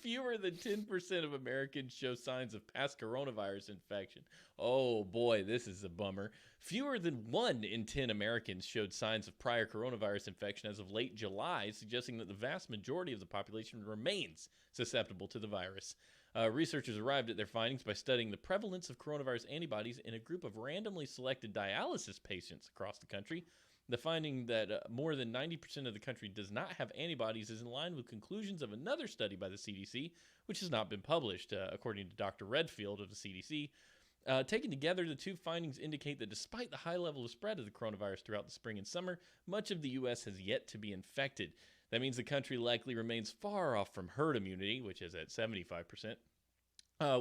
Fewer than 10% of Americans show signs of past coronavirus infection. Oh boy, this is a bummer. Fewer than 1 in 10 Americans showed signs of prior coronavirus infection as of late July, suggesting that the vast majority of the population remains susceptible to the virus. Researchers arrived at their findings by studying the prevalence of coronavirus antibodies in a group of randomly selected dialysis patients across the country. The finding that more than 90% of the country does not have antibodies is in line with conclusions of another study by the CDC, which has not been published, according to Dr. Redfield of the CDC. Taken together, the two findings indicate that despite the high level of spread of the coronavirus throughout the spring and summer, much of the U.S. has yet to be infected. That means the country likely remains far off from herd immunity, which is at 75%,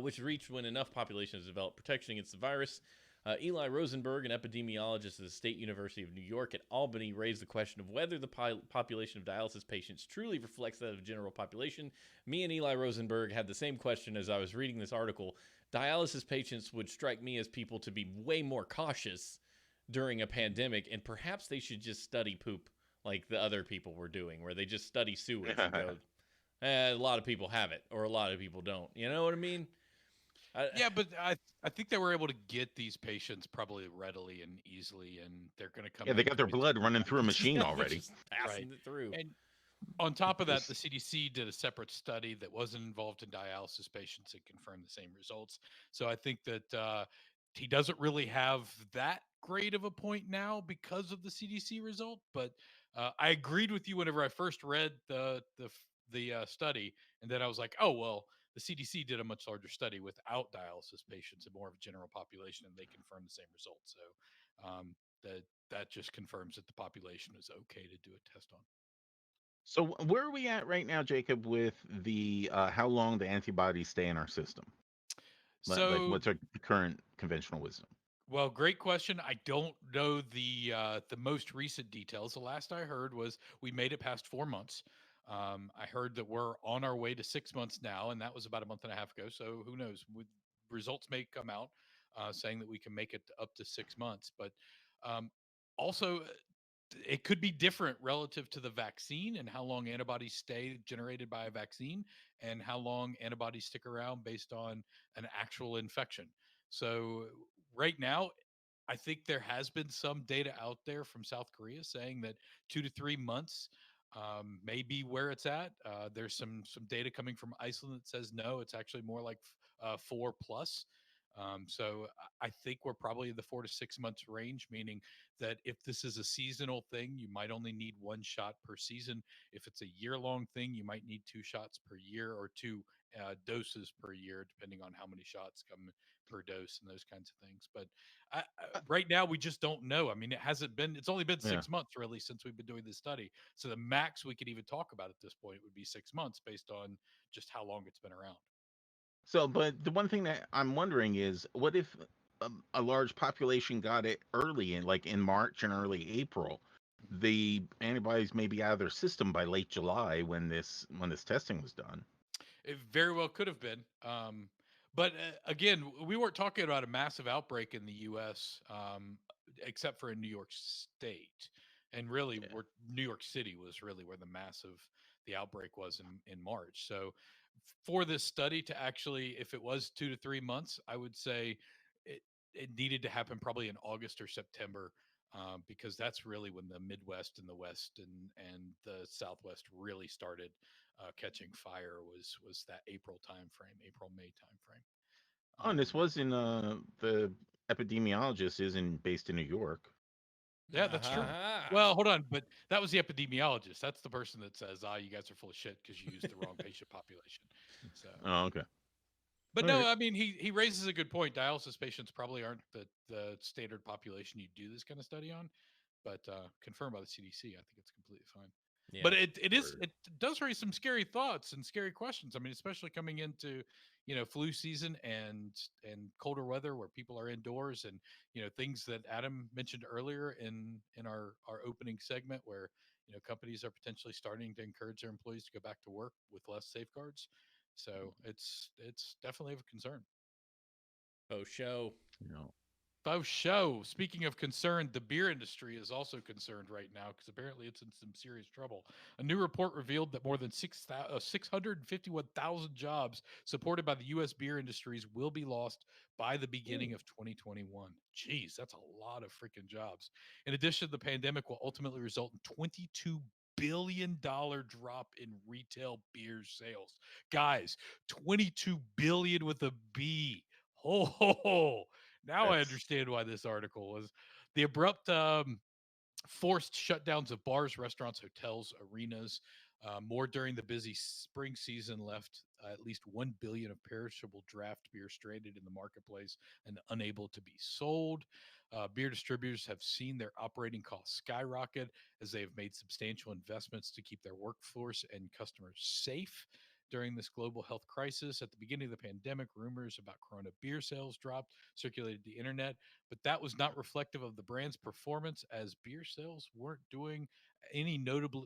which reached when enough population has developed protection against the virus. Eli Rosenberg, an epidemiologist at the State University of New York at Albany, raised the question of whether the population of dialysis patients truly reflects that of the general population. Me and Eli Rosenberg had the same question as I was reading this article. Dialysis patients would strike me as people to be way more cautious during a pandemic, and perhaps they should just study poop like the other people were doing, where they just study sewage and go, a lot of people have it, or a lot of people don't. You know what I mean? Yeah, but I think they were able to get these patients probably readily and easily, and they're going to come Yeah, they in got their quite blood running through a machine They're already. just passing it through. And on top of that, Just- the CDC did a separate study that wasn't involved in dialysis patients and confirmed the same results. So I think that he doesn't really have that great of a point now because of the CDC result. But I agreed with you whenever I first read the study, and then I was like, oh well, the CDC did a much larger study without dialysis patients and more of a general population, and they confirmed the same results. So that just confirms that the population is okay to do a test on. So where are we at right now, Jacob, with the how long the antibodies stay in our system? Like So, what's our current conventional wisdom? well, great question. I don't know the most recent details. The last I heard was we made it past 4 months. I heard that we're on our way to 6 months now, and that was about a month and a half ago. So who knows? Results may come out saying that we can make it up to 6 months, but um, also it could be different relative to the vaccine and how long antibodies stay generated by a vaccine and how long antibodies stick around based on an actual infection. So right now, I think there has been some data out there from South Korea saying that 2 to 3 months may be where it's at. There's some data coming from Iceland that says no, it's actually more like 4 plus. So I think we're probably in the 4 to 6 months range, meaning that if this is a seasonal thing, you might only need 1 shot per season. If it's a year-long thing, you might need 2 shots per year or two doses per year, depending on how many shots come per dose and those kinds of things. But right now, we just don't know. I mean, it's only been Yeah. 6 months really since we've been doing this study. So the max we could even talk about at this point would be 6 months based on just how long it's been around. So, but the one thing that I'm wondering is, what if a large population got it early in March and early April? The antibodies may be out of their system by late July when this testing was done. It very well could have been. But again, we weren't talking about a massive outbreak in the U.S., except for in New York State, and really, Yeah. New York City was really where the outbreak was in March. So, for this study to actually, if it was 2 to 3 months, I would say it it needed to happen probably in August or September. Because that's really when the Midwest and the West and the Southwest really started catching fire was that April timeframe, April May timeframe. Oh, and this Um, was in the epidemiologist isn't based in New York. yeah, that's true. Aha. Well, hold on, but that was the epidemiologist. That's the person that says, "Ah, you guys are full of shit because you used the wrong patient population." So Oh, okay. But All no, right. I mean he raises a good point. Dialysis patients probably aren't the standard population you do this kind of study on, but confirmed by the CDC, I think it's completely fine. Yeah. But it Word. does raise some scary thoughts and scary questions. I mean, especially coming into flu season and colder weather where people are indoors, and things that Adam mentioned earlier in our opening segment, where companies are potentially starting to encourage their employees to go back to work with less safeguards. So it's definitely of concern. Oh, show. You know. Faux show. Speaking of concern, the beer industry is also concerned right now because apparently it's in some serious trouble. A new report revealed that more than 651,000 jobs supported by the U.S. beer industries will be lost by the beginning of 2021. Jeez, that's a lot of freaking jobs. In addition, the pandemic will ultimately result in $22 billion drop in retail beer sales. Guys, 22 billion with a B. Ho, ho, ho. Now I That's understand why this article was the abrupt forced shutdowns of bars, restaurants, hotels, arenas. More during the busy spring season left at least 1 billion of perishable draft beer stranded in the marketplace and unable to be sold. Beer distributors have seen their operating costs skyrocket as they have made substantial investments to keep their workforce and customers safe. During this global health crisis, at the beginning of the pandemic, rumors about Corona beer sales dropped, circulated the internet, but that was not reflective of the brand's performance, as beer sales weren't doing any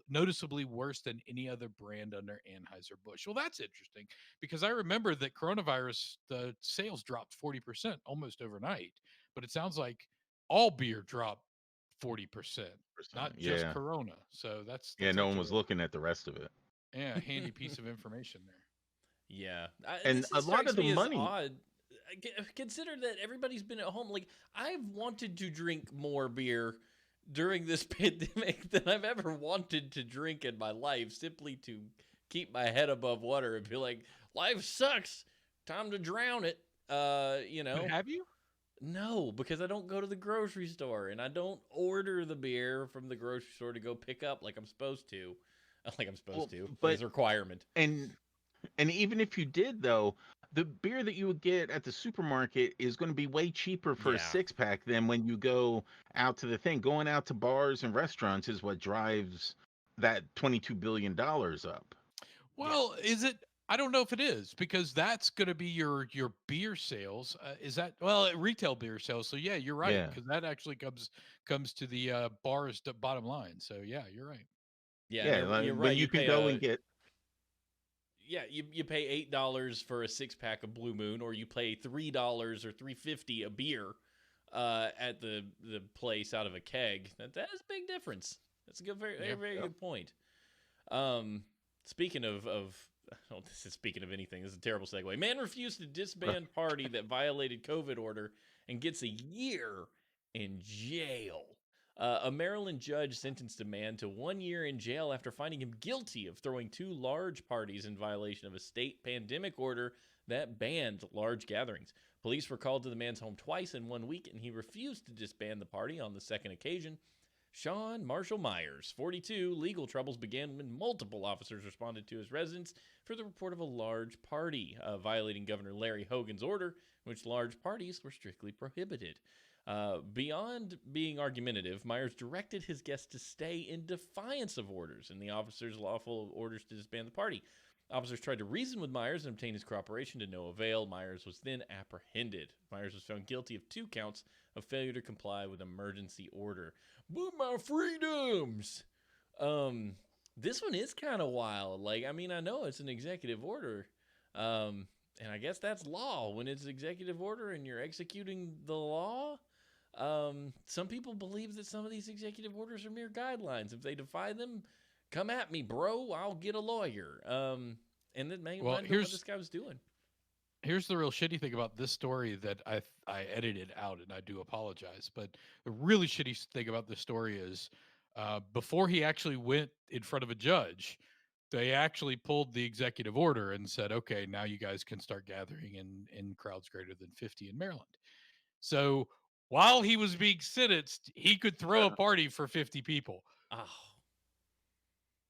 noticeably worse than any other brand under Anheuser-Busch. Well, that's interesting because I remember that coronavirus, the sales dropped 40% almost overnight, but it sounds like all beer dropped 40%, not just yeah. Corona. So Yeah, that's no one was actually looking at the rest of it. a handy piece of information there. Yeah, And this a lot strikes of the me as money, odd. Consider that everybody's been at home. Like, I've wanted to drink more beer during this pandemic than I've ever wanted to drink in my life, simply to keep my head above water and be like, life sucks. Time to drown it. You But know. have you? No, because I don't go to the grocery store and I don't order the beer from the grocery store to go pick up like I'm supposed to. Like I'm supposed well, to. Like but it's a requirement. and and even if you did though, the beer that you would get at the supermarket is going to be way cheaper for a Yeah. six pack than when you go out to the thing. Going out to bars and restaurants is what drives that $22 billion up. Yeah. Well, is it? I don't know if it is because that's going to be your beer sales. Is that retail beer sales? So yeah, you're right Yeah. because that actually comes to the bar's bottom line. So yeah, you're right. Yeah, and Yeah, like you're when right. you You can pay go and get you pay $8 for a 6 pack of Blue Moon, or you pay $3 or $3.50 a beer at the place out of a keg. That is a big difference. That's a good, Yeah. very Yep. good point. Um, speaking of oh, this is speaking of anything. This is a terrible segue. Man refused to disband party that violated COVID order and gets a year in jail. A Maryland judge sentenced a man to 1 year in jail after finding him guilty of throwing two large parties in violation of a state pandemic order that banned large gatherings. Police were called to the man's home twice in 1 week, and he refused to disband the party on the second occasion. Sean Marshall Myers, 42, legal troubles began when multiple officers responded to his residence for the report of a large party, violating Governor Larry Hogan's order, in which large parties were strictly prohibited. Beyond being argumentative, Myers directed his guests to stay in defiance of orders and the officers' lawful orders to disband the party. Officers tried to reason with Myers and obtain his cooperation to no avail. Myers was then apprehended. Myers was found guilty of 2 counts of failure to comply with emergency order. But my freedoms! This one is kind of wild. Like, I mean, I know it's an executive order. And I guess that's law when it's executive order and you're executing the law. Some people believe that some of these executive orders are mere guidelines. If they defy them, come at me, bro. I'll get a lawyer. And that may Well, have been what this guy was doing. here's the real shitty thing about this story that I edited out, and I do apologize. But the really shitty thing about this story is, before he actually went in front of a judge, they actually pulled the executive order and said, "Okay, now you guys can start gathering in crowds greater than 50 in Maryland." So while he was being sentenced, he could throw a party for 50 people. Oh,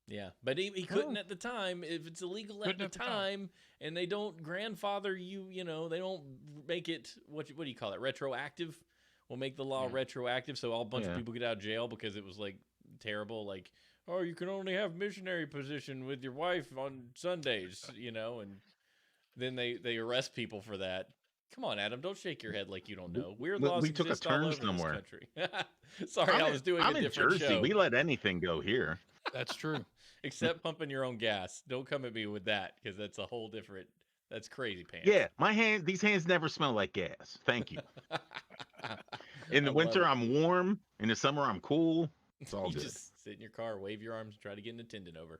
Yeah, but he couldn't at the time. If it's illegal at the time, and they don't grandfather you, they don't make it what do you call it? Retroactive. We'll make the law retroactive, so a bunch of people get out of jail because it was like terrible. Like, oh, you can only have missionary position with your wife on Sundays, and then they arrest people for that. Come on, Adam, don't shake your head like you don't know. Weird laws we took a exist all turn over somewhere. this country. Sorry, I was doing I'm a in different Jersey. show. We let anything go here. That's true. Except pumping your own gas. Don't come at me with that because that's a whole different. That's crazy pants. Yeah, these hands never smell like gas. Thank you. In the winter, I'm warm. In the summer, I'm cool. It's all good. Just sit in your car, wave your arms, and try to get an attendant over.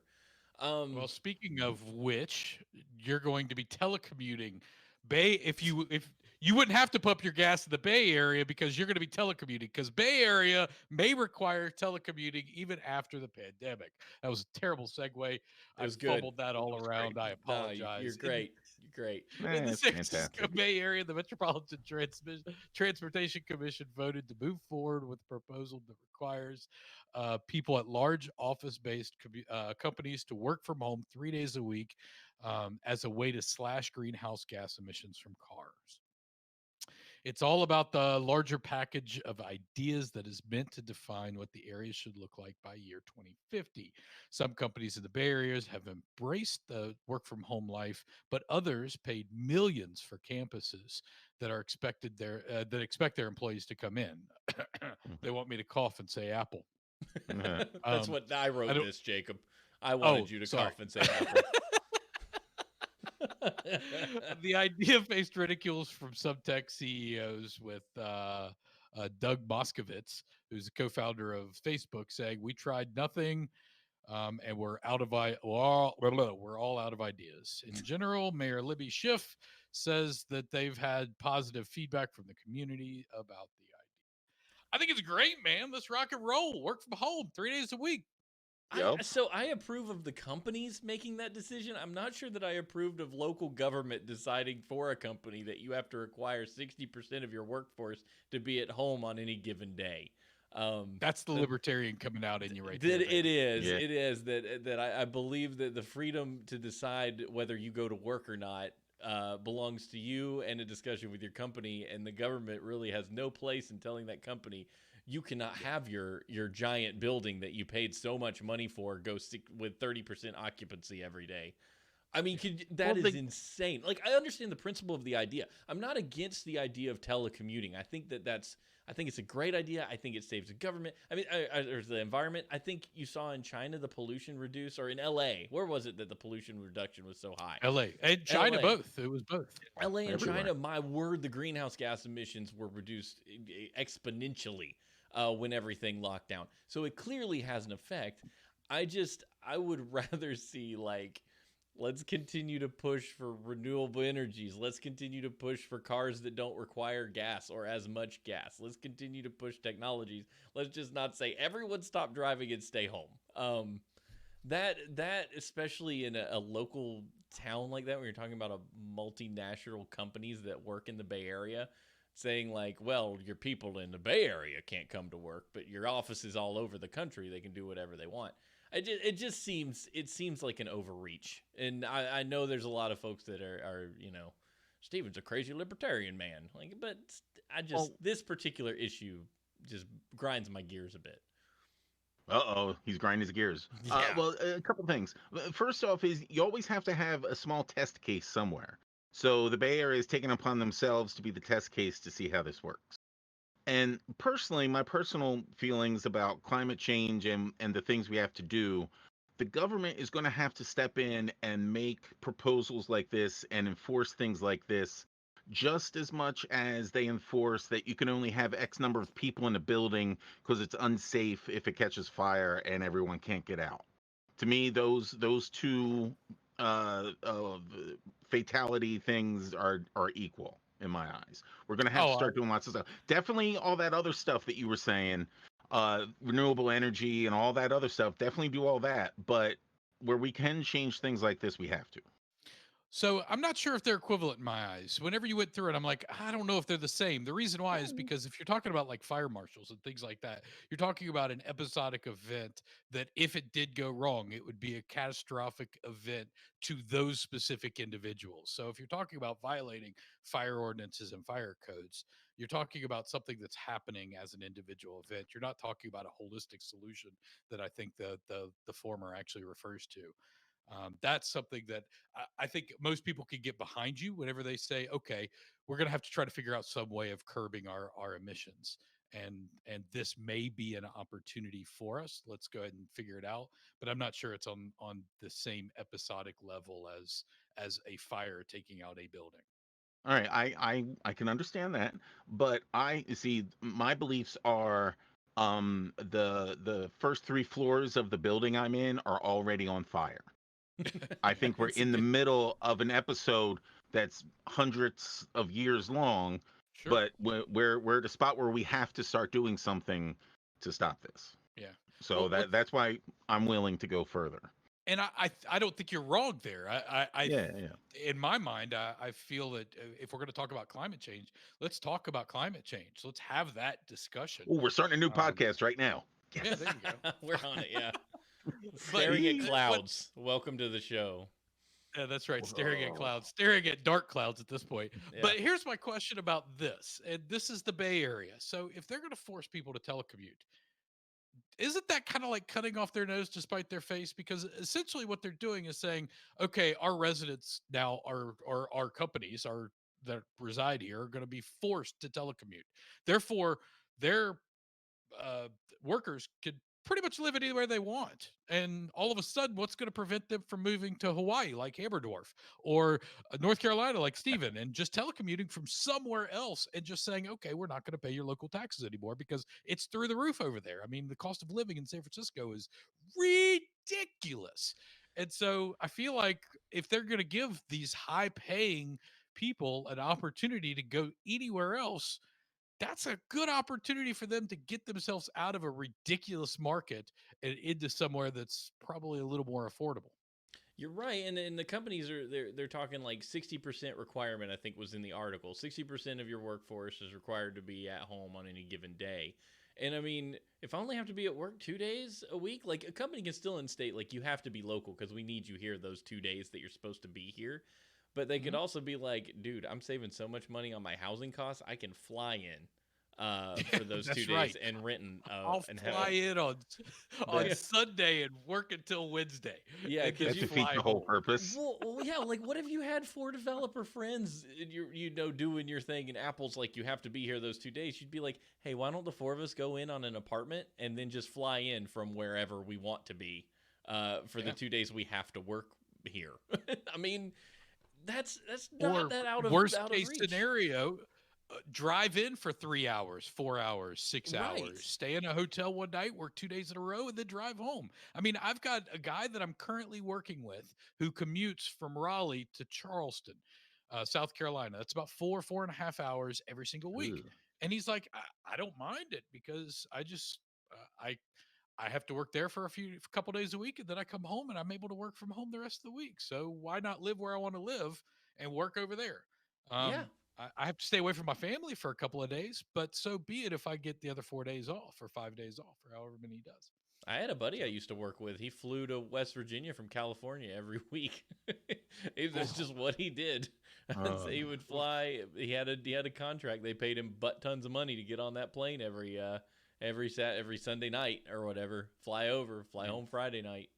Well, speaking of which, you're going to be telecommuting. If you wouldn't have to pump your gas in the Bay Area because you're going to be telecommuting, because Bay Area may require telecommuting even after the pandemic. That was a terrible segue. I fumbled that all around. Great. I apologize. No, you're great. You're great. In the San Francisco Bay Area, the Metropolitan Transportation Commission voted to move forward with a proposal that requires people at large office-based companies to work from home 3 days a week as a way to slash greenhouse gas emissions from cars. It's all about the larger package of ideas that is meant to define what the area should look like by year 2050. Some companies in the Bay Area have embraced the work from home life, but others paid millions for campuses that are expect their employees to come in. They want me to cough and say Apple. That's what I wrote this, Jacob. I wanted you to cough and say Apple. The idea faced ridicules from some tech CEOs, with Doug Moskowitz, who's the co-founder of Facebook, saying, "We tried nothing, and we're all out of ideas." In general, Mayor Libby Schiff says that they've had positive feedback from the community about the idea. I think it's great, man. Let's rock and roll. Work from home 3 days a week. So I approve of the companies making that decision. I'm not sure that I approved of local government deciding for a company that you have to require 60% of your workforce to be at home on any given day. That's the libertarian coming out in you right there. It is that I believe that the freedom to decide whether you go to work or not belongs to you and a discussion with your company, and the government really has no place in telling that company you cannot have your giant building that you paid so much money for go with 30% occupancy every day. I mean, that is insane. Like, I understand the principle of the idea. I'm not against the idea of telecommuting. I think I think it's a great idea. I think it saves the government. I mean, there's the environment. I think you saw in China the pollution reduce, or in LA. Where was it that the pollution reduction was so high? LA and China, both. It was both. LA and China, my word, the greenhouse gas emissions were reduced exponentially when everything locked down. So it clearly has an effect. I would rather see, like, let's continue to push for renewable energies. Let's continue to push for cars that don't require gas or as much gas. Let's continue to push technologies. Let's just not say everyone stop driving and stay home. That especially in a local town like that, when you're talking about a multinational companies that work in the Bay Area, saying like, well, your people in the Bay Area can't come to work, but your offices all over the country, they can do whatever they want. It seems like an overreach. And I know there's a lot of folks that are Steven's a crazy libertarian man. Like, but this particular issue just grinds my gears a bit. He's grinding his gears. Yeah. Well, a couple things. First off is you always have to have a small test case somewhere. So the Bay Area is taking upon themselves to be the test case to see how this works. And personally, my personal feelings about climate change and the things we have to do, the government is going to have to step in and make proposals like this and enforce things like this just as much as they enforce that you can only have X number of people in a building because it's unsafe if it catches fire and everyone can't get out. To me, those two fatality things are equal in my eyes. We're going to have to start doing lots of stuff. Definitely all that other stuff that you were saying, renewable energy and all that other stuff, definitely do all that. But where we can change things like this, we have to. So I'm not sure if they're equivalent in my eyes. Whenever you went through it, I'm like, I don't know if they're the same. The reason why is Mm. because if you're talking about like fire marshals and things like that, you're talking about an episodic event that if it did go wrong, it would be a catastrophic event to those specific individuals. So if you're talking about violating fire ordinances and fire codes, you're talking about something that's happening as an individual event. You're not talking about a holistic solution that I think the former actually refers to. That's something that I think most people can get behind you whenever they say, okay, we're going to have to try to figure out some way of curbing our emissions. And this may be an opportunity for us. Let's go ahead and figure it out. But I'm not sure it's on the same episodic level as a fire taking out a building. All right, I can understand that, but I see my beliefs are the first three floors of the building I'm in are already on fire. I Yeah, think we're it's a in the good. middle of an episode that's hundreds of years long, Sure. but we're at a spot where we have to start doing something to stop this. Yeah. So Well, what that's why I'm willing to go further. and I don't think you're wrong there. Yeah, yeah. In my mind, I feel that if we're going to talk about climate change, let's talk about climate change. Let's have that discussion. Oh, we're starting a new Um, podcast right now. yeah, there you go. We're on it, yeah. But Staring at what? clouds. Welcome to the show. Yeah, that's right. Staring at Whoa. clouds, staring at dark clouds at this point. Yeah. But here's my question about this, and this is the Bay Area. So if they're going to force people to telecommute, isn't that kind of like cutting off their nose to spite their face? Because essentially what they're doing is saying, okay, our residents now are our companies are that reside here are going to be forced to telecommute. Therefore, their uh, workers could pretty much live anywhere they want. And all of a sudden, what's going to prevent them from moving to Hawaii like Haberdorf or North Carolina like Steven and just telecommuting from somewhere else and just saying, okay, we're not going to pay your local taxes anymore because it's through the roof over there. I mean, the cost of living in San Francisco is ridiculous. And so I feel like if they're going to give these high paying people an opportunity to go anywhere else, that's a good opportunity for them to get themselves out of a ridiculous market and into somewhere that's probably a little more affordable. You're right, and the companies are they're talking like 60% requirement. I think was in the article. 60% of your workforce is required to be at home on any given day. And I mean, if I only have to be at work 2 days a week, like a company can still instate like you have to be local because we need you here those 2 days that you're supposed to be here. But they could Mhm. also be like, dude, I'm saving so much money on my housing costs. I can fly in for those two That's days right. and rent I'll and fly have in on That yeah. Sunday and work until Wednesday, Yeah, and then because that you defeats fly the whole home. purpose. well, yeah, like what if you had four developer friends and you're doing your thing and Apple's like you have to be here those 2 days? You'd be like, hey, why don't the four of us go in on an apartment and then just fly in from wherever we want to be for the Yeah. 2 days we have to work here. I mean, that's not Or that worst out of case reach. scenario, drive in for 3 hours, 4 hours, 6 hours, Right. stay in a hotel one night, work 2 days in a row, and then drive home. I mean, I've got a guy that I'm currently working with who commutes from Raleigh to Charleston, South Carolina. That's about 4.5 hours every single week. Ugh. And he's like, I don't mind it because I just, I have to work there for a couple days a week, and then I come home and I'm able to work from home the rest of the week. So why not live where I want to live and work over there? Yeah. I have to stay away from my family for a couple of days, but so be it if I get the other 4 days off or 5 days off or however many he does. I had a buddy I So, used to work with. He flew to West Virginia from California every week. That's oh, just what he did. So he would oof, fly. He had a contract. They paid him butt tons of money to get on that plane every Sunday night or whatever. Fly over, fly yeah. home Friday night.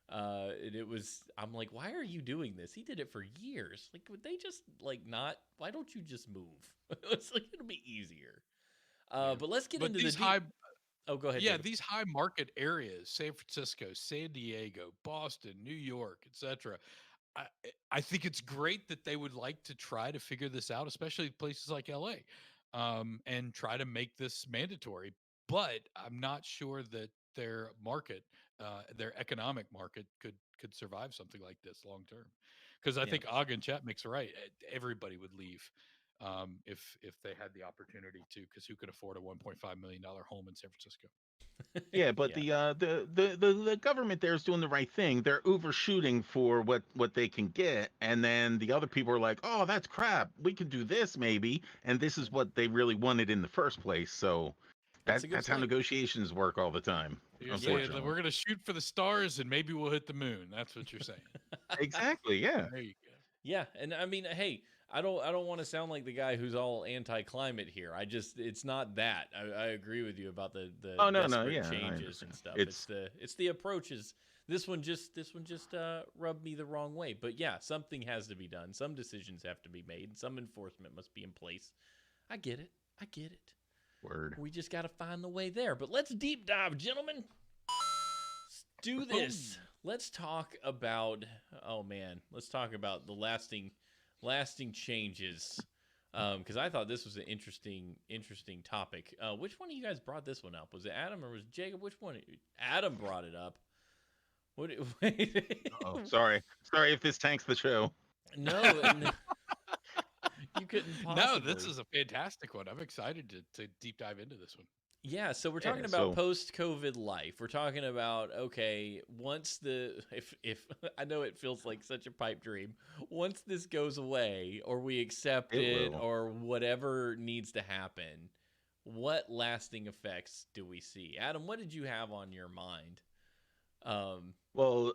And it was. I'm like, why are you doing this? He did it for years. Like, would they just like not? Why don't you just move? It's like it'll be easier. Yeah. But let's get But into the these deep. high, Oh, go ahead, yeah, Jacob. these high market areas, San Francisco, San Diego, Boston, New York, etc. I I think it's great that they would like to try to figure this out, especially places like LA, and try to make this mandatory. But I'm not sure that their market, their economic market, could survive something like this long term. Because I Yeah. think Og and Chat makes it right. Everybody would leave if they had the opportunity to. Because who could afford a $1.5 million home in San Francisco? Yeah, but Yeah. the government there is doing the right thing. They're overshooting for what they can get, and then the other people are like, "Oh, that's crap. We could do this maybe," and this is what they really wanted in the first place. So That's a good that's how point. negotiations work all the time, You're saying that unfortunately. we're going to shoot for the stars and maybe we'll hit the moon. That's what you're saying. Exactly. Yeah. There you go. Yeah, and I mean, hey, I don't want to sound like the guy who's all anti-climate here. It's not that. I agree with you about the Oh no, no, desperate yeah, I changes and understand. stuff. It's It's the approaches. This one just rubbed me the wrong way. But yeah, something has to be done. Some decisions have to be made. And some enforcement must be in place. I get it. I get it. word. We just got to find the way there. But let's deep dive, gentlemen. Let's do this. Let's talk about let's talk about the lasting changes. Because I thought this was an interesting topic. Which one of you guys brought this one up? Was it Adam or was it Jacob? Which one? Adam brought it up. What? Wait. Oh, sorry if this tanks the show. No, you couldn't No, this possibly. is a fantastic one. I'm excited to deep dive into this one. Yeah, so we're Yeah, talking about so post-COVID life. We're talking about okay, once the if I know it feels like such a pipe dream. Once this goes away or we accept it it will. or whatever needs to happen, what lasting effects do we see? Adam, what did you have on your mind? Um Well,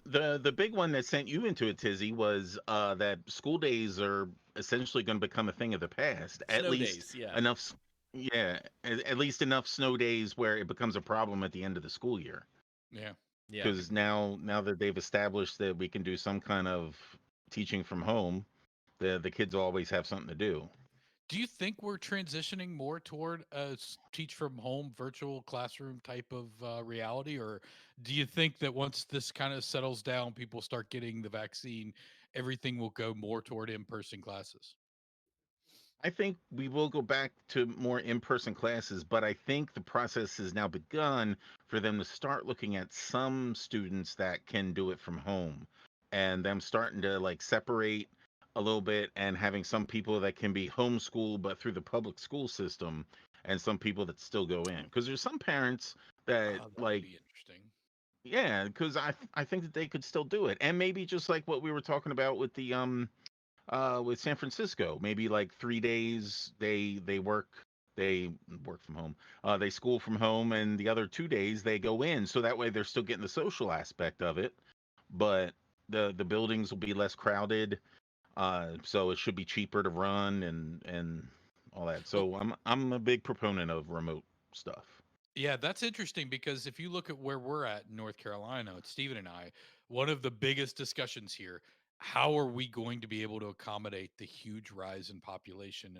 the big one that sent you into a tizzy was that school days are essentially going to become a thing of the past. At Snow least days, yeah. enough, yeah, at least enough snow days where it becomes a problem at the end of the school year. Yeah. Yeah. Because now that they've established that we can do some kind of teaching from home, the kids always have something to do. Do you think we're transitioning more toward a teach from home virtual classroom type of reality? Or do you think that once this kind of settles down, people start getting the vaccine, everything will go more toward in person classes? I think we will go back to more in-person classes, but I think the process has now begun for them to start looking at some students that can do it from home and them starting to like separate a little bit and having some people that can be homeschooled but through the public school system and some people that still go in because there's some parents that Oh, that would like be interesting. yeah because I think that they could still do it and maybe just like what we were talking about with San Francisco. Maybe like 3 days they work from home. They school from home, and the other 2 days they go in. So that way they're still getting the social aspect of it, but the buildings will be less crowded. So it should be cheaper to run and all that. Well, So I'm a big proponent of remote stuff. yeah, that's interesting because if you look at where we're at in North Carolina, it's Stephen and I, one of the biggest discussions here, how are we going to be able to accommodate the huge rise in population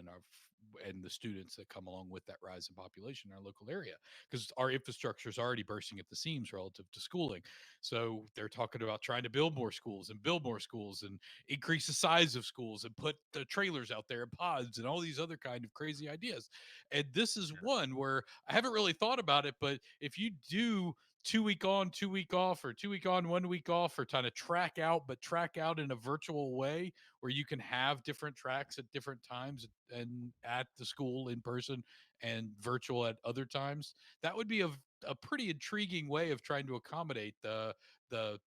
and the students that come along with that rise in population in our local area? Because our infrastructure is already bursting at the seams relative to schooling. So they're talking about trying to build more schools and increase the size of schools and put the trailers out there in pods and all these other kind of crazy ideas. And this is one where I haven't really thought about it, but if you do 2 week on, 2 week off, or 2 week on, 1 week off, or kind of track out, but track out in a virtual way where you can have different tracks at different times and at the school in person and virtual at other times, that would be a pretty intriguing way of trying to accommodate the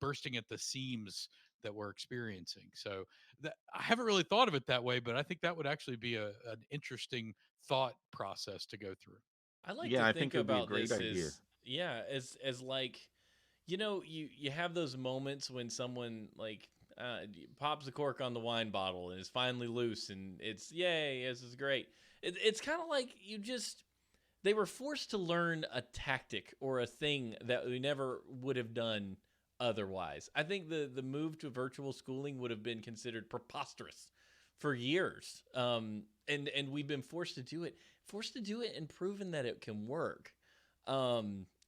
bursting at the seams that we're experiencing. So that I haven't really thought of it that way, but I think that would actually be an interesting thought process to go through. I like to Yeah, I think think it would be a about great this idea. as yeah, as like you have those moments when someone like pops the cork on the wine bottle and is finally loose and it's yay, this is great. It's kind of like they were forced to learn a tactic or a thing that we never would have done otherwise. I think the move to virtual schooling would have been considered preposterous for years. And we've been forced to do it and proven that it can work.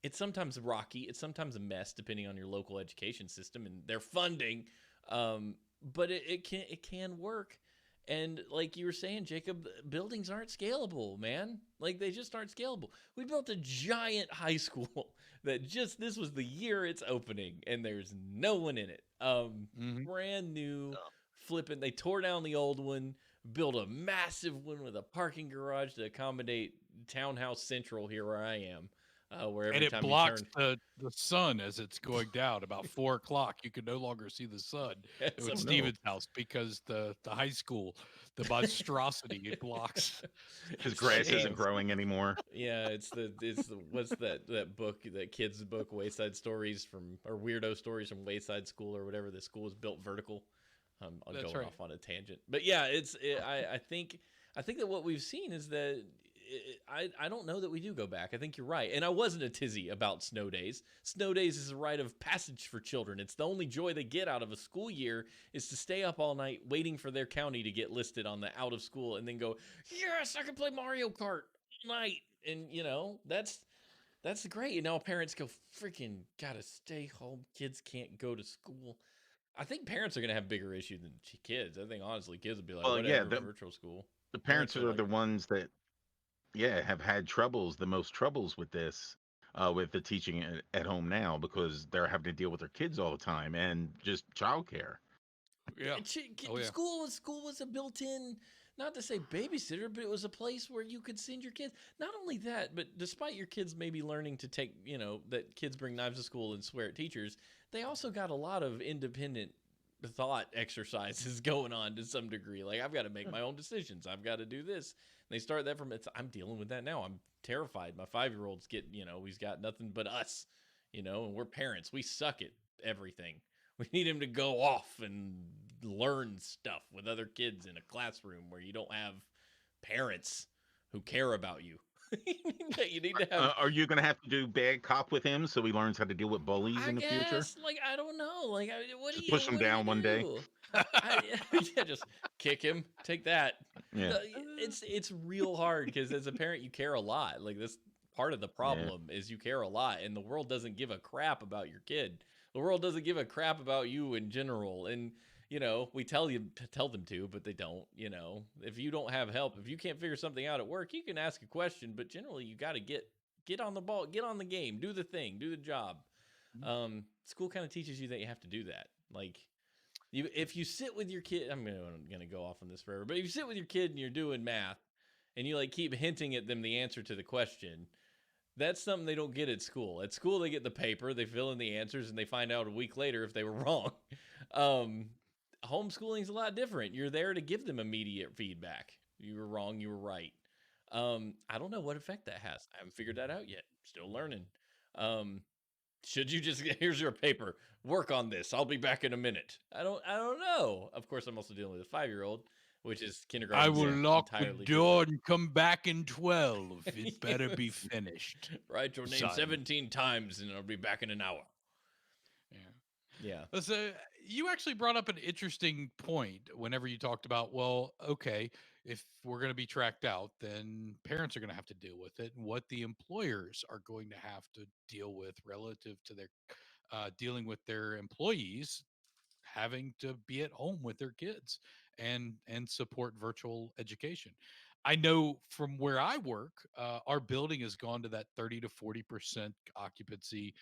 It's sometimes rocky, it's sometimes a mess depending on your local education system and their funding. But it can work. And like you were saying, Jacob, buildings aren't scalable, man. Like they just aren't scalable. We built a giant high school that just this was the year it's opening, and there's no one in it. Hmm. Brand new, flipping. They tore down the old one, built a massive one with a parking garage to accommodate Townhouse Central here where I am. where And every it time you blocks turn, the sun as it's going down. About 4 o'clock, you can no longer see the sun at so Oh, no. Steven's house because the high school, the monstrosity, it blocks. His It's grass isn't shades. growing anymore. yeah, it's the what's that book, that kid's book, Wayside Stories from, or Weirdo Stories from Wayside School or whatever. The school is built vertical. I'm That's going right. off on a tangent, but yeah, I think that what we've seen is that I don't know that we do go back. I think you're right, and I wasn't a tizzy about snow days. Snow days is a rite of passage for children. It's the only joy they get out of a school year is to stay up all night waiting for their county to get listed on the out of school, and then go, yes, I can play Mario Kart all night, and that's great. And now parents go, freaking gotta stay home. Kids can't go to school. I think parents are gonna have bigger issue than kids. I think honestly, kids will be like, Well, yeah, whatever, virtual school. the Parents parents are are like, the ones that, yeah, have had the most troubles with this, with the teaching at home now because they're having to deal with their kids all the time and just childcare. Yeah. Oh yeah. School was a built-in, not to say babysitter, but it was a place where you could send your kids. Not only that, but despite your kids maybe learning to take, that kids bring knives to school and swear at teachers, they also got a lot of independent thought exercises going on to some degree. Like, I've got to make my own decisions. I've got to do this. And they start that from I'm dealing with that now. I'm terrified. My 5-year-old's he's got nothing but us, and we're parents. We suck at everything. We need him to go off and learn stuff with other kids in a classroom where you don't have parents who care about you. You need to have, Are you going to have to do bad cop with him so he learns how to deal with bullies I in the future? guess, like, I don't know. Like, Just push him what do you down one day. do? Yeah, just kick him. Take that. Yeah. It's real hard because as a parent, you care a lot. Like, this part of the problem is you care a lot, and the world doesn't give a crap about your kid. The world doesn't give a crap about you in general, and we tell them to, but they don't. If you don't have help, if you can't figure something out at work, you can ask a question, but generally, you got to get on the ball, get on the game, do the thing, do the job. School kind of teaches you that you have to do that. Like, if you sit with your kid, I'm gonna go off on this forever, but if you sit with your kid and you're doing math, and you like keep hinting at them the answer to the question, that's something they don't get at school. At school, they get the paper, they fill in the answers, and they find out a week later if they were wrong. Homeschooling is a lot different. You're there to give them immediate feedback. You were wrong, you were right. I don't know what effect that has. I haven't figured that out yet. Still learning. Should you just here's your paper, work on this, I'll be back in a minute? I don't know. Of course, I'm also dealing with a 5-year-old, which is kindergarten. I will lock the entirely door different. and come back in 12. It better be Yes. finished. Write your name Son. 17 times and I'll be back in an hour. Yeah. So you actually brought up an interesting point whenever you talked about, well, okay, if we're going to be tracked out, then parents are going to have to deal with it, and what the employers are going to have to deal with relative to their dealing with their employees having to be at home with their kids and support virtual education. I know from where I work, our building has gone to that 30 to 40% occupancy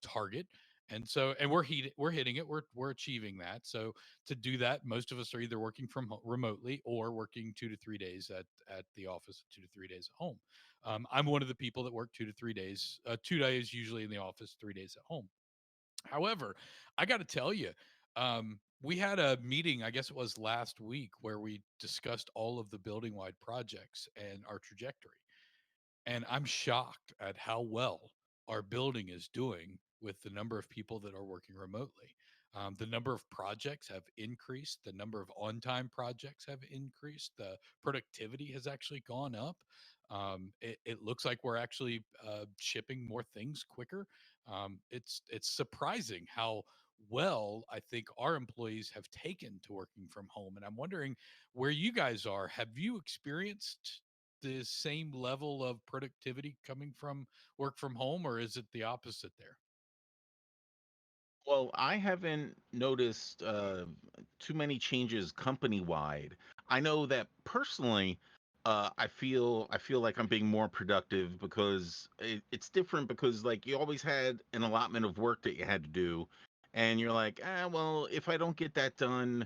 target. And we're hitting it. We're achieving that. So to do that, most of us are either working from remotely or working 2 to 3 days at the office, 2 to 3 days at home. I'm one of the people that work 2 to 3 days, 2 days usually in the office, 3 days at home. However, I got to tell you, we had a meeting, I guess it was last week, where we discussed all of the building wide projects and our trajectory. And I'm shocked at how well our building is doing with the number of people that are working remotely. The number of projects have increased. The number of on-time projects have increased. The productivity has actually gone up. It looks like we're actually shipping more things quicker. It's surprising how well I think our employees have taken to working from home. And I'm wondering where you guys are. Have you experienced the same level of productivity coming from work from home, or is it the opposite there? Well, I haven't noticed too many changes company wide. I know that personally, I feel like I'm being more productive because it's different because like you always had an allotment of work that you had to do, and you're like, well, if I don't get that done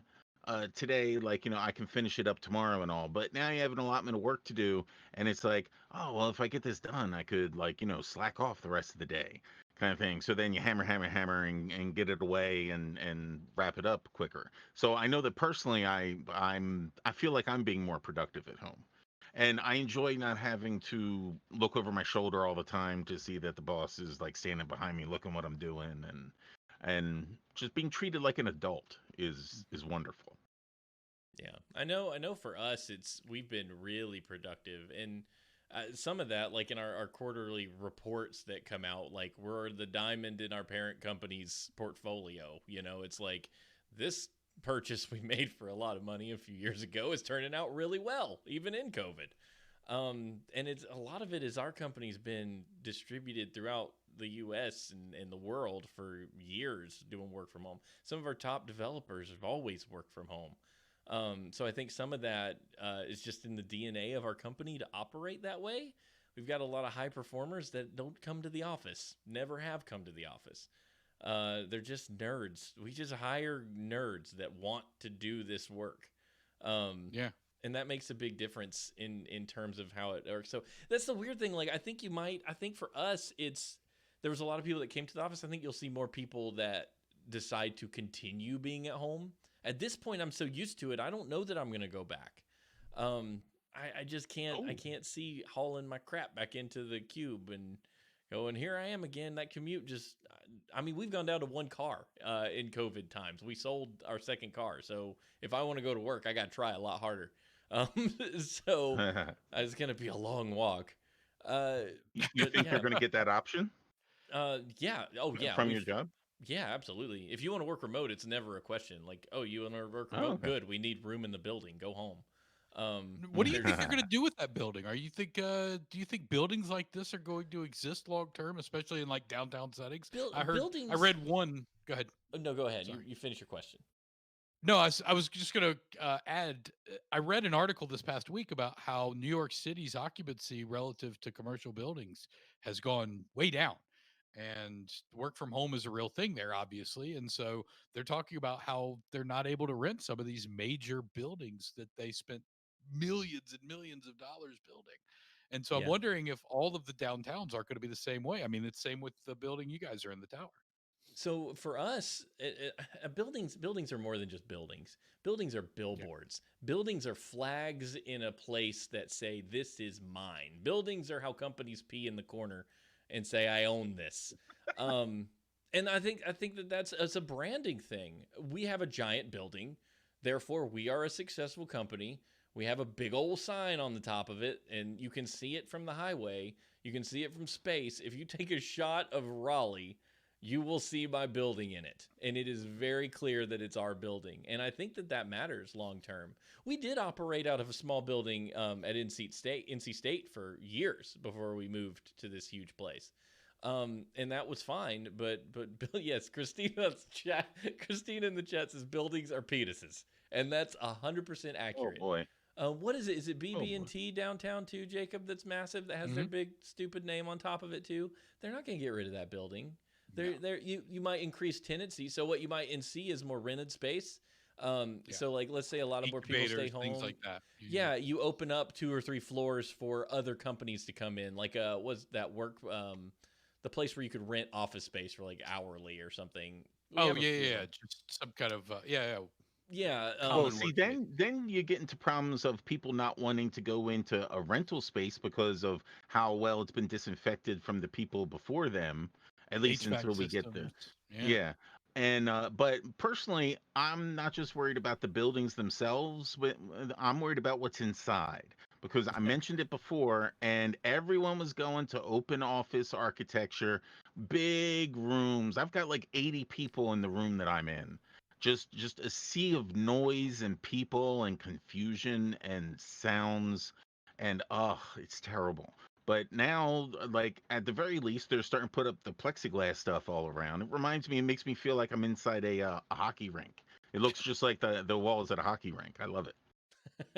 today, like, I can finish it up tomorrow and all. But now you have an allotment of work to do, and it's like, oh, well, if I get this done, I could, like, slack off the rest of the day, kind of thing. So then you hammer, hammer, hammer, and get it away and wrap it up quicker. So I know that personally, I feel like I'm being more productive at home. And I enjoy not having to look over my shoulder all the time to see that the boss is like standing behind me looking what I'm doing, and just being treated like an adult is wonderful. Yeah, I know. For us, we've been really productive, and some of that, like in our quarterly reports that come out, like we're the diamond in our parent company's portfolio. It's like this purchase we made for a lot of money a few years ago is turning out really well, even in COVID. And it's a lot of it is our company's been distributed throughout the U.S. and the world for years doing work from home. Some of our top developers have always worked from home. So I think some of that is just in the DNA of our company to operate that way. We've got a lot of high performers that don't come to the office, never have come to the office. They're just nerds. We just hire nerds that want to do this work. Yeah. And that makes a big difference in terms of how it works. So that's the weird thing. Like, I think for us, there was a lot of people that came to the office. I think you'll see more people that decide to continue being at home. At this point, I'm so used to it. I don't know that I'm going to go back. I just can't. I can't see hauling my crap back into the cube and going, here I am again. That commute just. I mean, we've gone down to one car in COVID times. We sold our second car, so if I want to go to work, I got to try a lot harder. So it's going to be a long walk. You think they're going to get that option? Yeah. Oh, yeah. From your job? Yeah, absolutely. If you want to work remote, it's never a question. Like, oh, you want to work remote? Okay. Good. We need room in the building. Go home. What do you think you're going to do with that building? Do you think buildings like this are going to exist long term, especially in like downtown settings? I read one. Go ahead. No, go ahead. You finish your question. No, I was just going to add. I read an article this past week about how New York City's occupancy relative to commercial buildings has gone way down, and work from home is a real thing there, obviously. And so they're talking about how they're not able to rent some of these major buildings that they spent millions and millions of dollars building. And so I'm Yeah. wondering if all of the downtowns are going to be the same way. I mean, it's same with the building you guys are in, the tower. So for us, buildings are more than just buildings. Buildings are billboards. Yeah. Buildings are flags in a place that say, this is mine. Buildings are how companies pee in the corner and say, I own this. And I think that's a branding thing. We have a giant building. Therefore, we are a successful company. We have a big old sign on the top of it, and you can see it from the highway. You can see it from space. If you take a shot of Raleigh, you will see my building in it. And it is very clear that it's our building. And I think that matters long term. We did operate out of a small building at NC State for years before we moved to this huge place. And that was fine. But yes, Christina in the chat says buildings are penises. And that's 100% accurate. Oh, boy. What is it? Is it BB&T downtown too, Jacob? That's massive. That has their big stupid name on top of it too. They're not going to get rid of that building. You might increase tenancy. So what you might see is more rented space. So like, let's say a lot of more people stay home. Things like that. Yeah, you open up 2 or 3 floors for other companies to come in. Like, was that work? The place where you could rent office space for like hourly or something. Just some kind of Yeah. Well, see, then you get into problems of people not wanting to go into a rental space because of how well it's been disinfected from the people before them, at least HVAC until we get there. systems. Yeah. And but personally, I'm not just worried about the buildings themselves, but I'm worried about what's inside, because I mentioned it before, and everyone was going to open office architecture, big rooms. I've got like 80 people in the room that I'm in. Just a sea of noise and people and confusion and sounds, and it's terrible. But now, like, at the very least, they're starting to put up the plexiglass stuff all around. It makes me feel like I'm inside a hockey rink. It looks just like the walls at a hockey rink. I love it.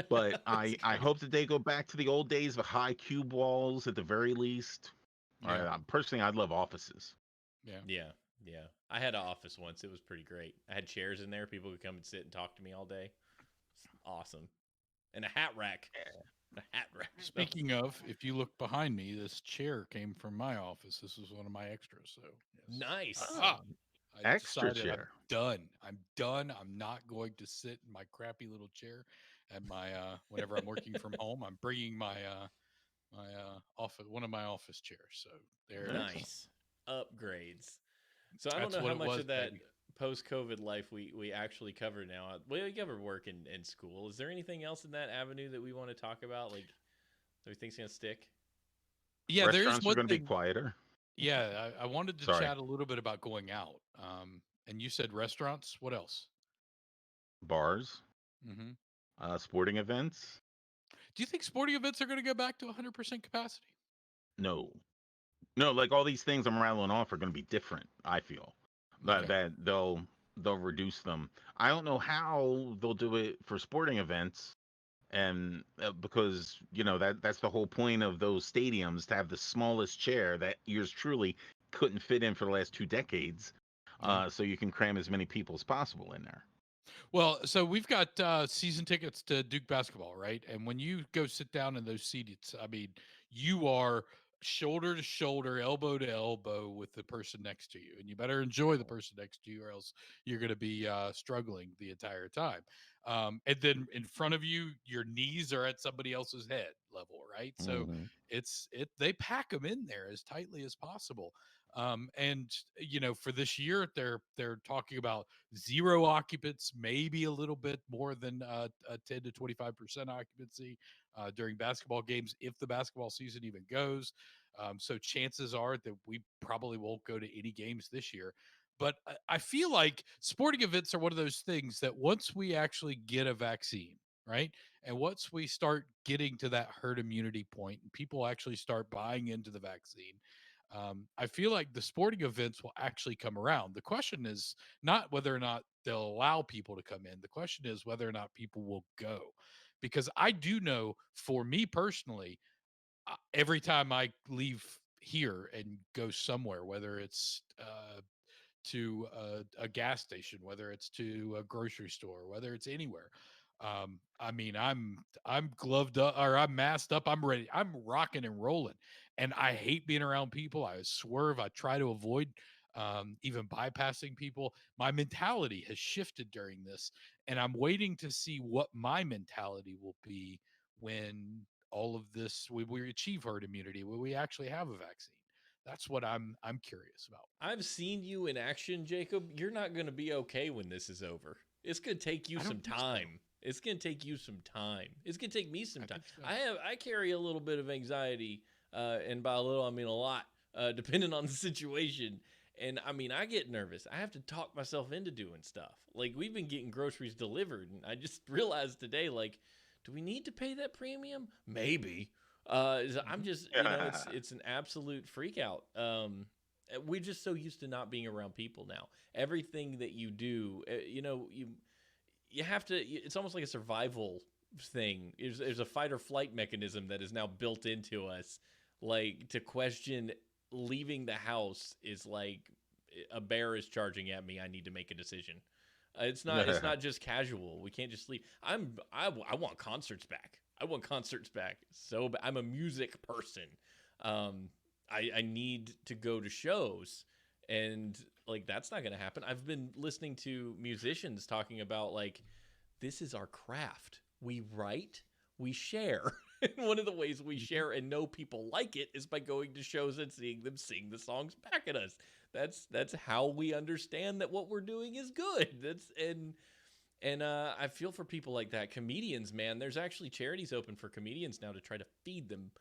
But I hope that they go back to the old days of high cube walls at the very least. Yeah. Personally, I'd love offices. Yeah. Yeah, I had an office once. It was pretty great. I had chairs in there. People could come and sit and talk to me all day. It's awesome. And a hat rack. A hat rack. Speaking of, if you look behind me, this chair came from my office. This was one of my extras. So yes. Nice. Ah, I Extra decided chair. I'm done. I'm done. I'm not going to sit in my crappy little chair at my whenever I'm working from home. I'm bringing my office, one of my office chairs. So there it is. Nice. Upgrades. So I don't That's know what how it much was, of that baby. post-COVID life we actually cover now. We cover work in school. Is there anything else in that avenue that we want to talk about? Like, that we think's gonna stick? Yeah, there is Restaurants are one going to be thing. quieter. Yeah, I wanted to Sorry. chat a little bit about going out. And you said restaurants. What else? Bars, Hmm. sporting events. Do you think sporting events are going to go back to 100% capacity? No, no, like all these things I'm rattling off are going to be different. I feel Okay. that they'll reduce them. I don't know how they'll do it for sporting events, and because that's the whole point of those stadiums, to have the smallest chair that yours truly couldn't fit in for the last 2 decades, Yeah. so you can cram as many people as possible in there. Well, so we've got season tickets to Duke basketball, right? And when you go sit down in those seats, I mean, you are shoulder to shoulder, elbow to elbow with the person next to you, and you better enjoy the person next to you, or else you're going to be struggling the entire time. And then in front of you, your knees are at somebody else's head level, right? So Hmm. they pack them in there as tightly as possible. And for this year, they're talking about zero occupants, maybe a little bit more than a 10 to 25% occupancy during basketball games, if the basketball season even goes. So chances are that we probably won't go to any games this year. But I feel like sporting events are one of those things that once we actually get a vaccine, right? And once we start getting to that herd immunity point and people actually start buying into the vaccine, I feel like the sporting events will actually come around. The question is not whether or not they'll allow people to come in. The question is whether or not people will go. Because I do know for me personally, every time I leave here and go somewhere, whether it's to a gas station, whether it's to a grocery store, whether it's anywhere. I mean, I'm gloved up or I'm masked up. I'm ready. I'm rocking and rolling. And I hate being around people. I swerve. I try to avoid even bypassing people. My mentality has shifted during this, and I'm waiting to see what my mentality will be when all of this we achieve herd immunity, when we actually have a vaccine. That's what I'm curious about. I've seen you in action, Jacob. You're not going to be okay when this is over. It's going to take you I some don't think so. time. It's going to take you some time. It's going to take me some I time. think so. I carry a little bit of anxiety, and by a little I mean a lot, depending on the situation. And I mean, I get nervous. I have to talk myself into doing stuff. Like, we've been getting groceries delivered, and I just realized today, like, do we need to pay that premium? Maybe. I'm just, it's an absolute freak out. We're just so used to not being around people now. Everything that you do, you have to. It's almost like a survival thing. There's a fight or flight mechanism that is now built into us. Like, to question leaving the house is like a bear is charging at me. I need to make a decision. It's not. It's not just casual. We can't just leave. I want concerts back. I want concerts back. So I'm a music person. I need to go to shows, and like, that's not going to happen. I've been listening to musicians talking about, like, this is our craft. We write, we share. And one of the ways we share and know people like it is by going to shows and seeing them sing the songs back at us. That's how we understand that what we're doing is good. And I feel for people like that. Comedians, man, there's actually charities open for comedians now to try to feed them,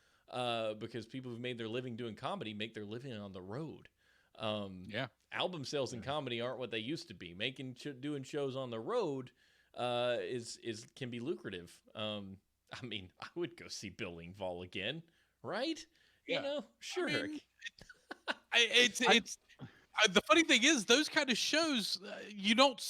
because people who've made their living doing comedy make their living on the road. Yeah. Album sales in comedy aren't what they used to be. Doing shows on the road is can be lucrative. I mean, I would go see Bill Engvall again, right? Yeah. Sure. I mean, it's the funny thing is those kind of shows you don't.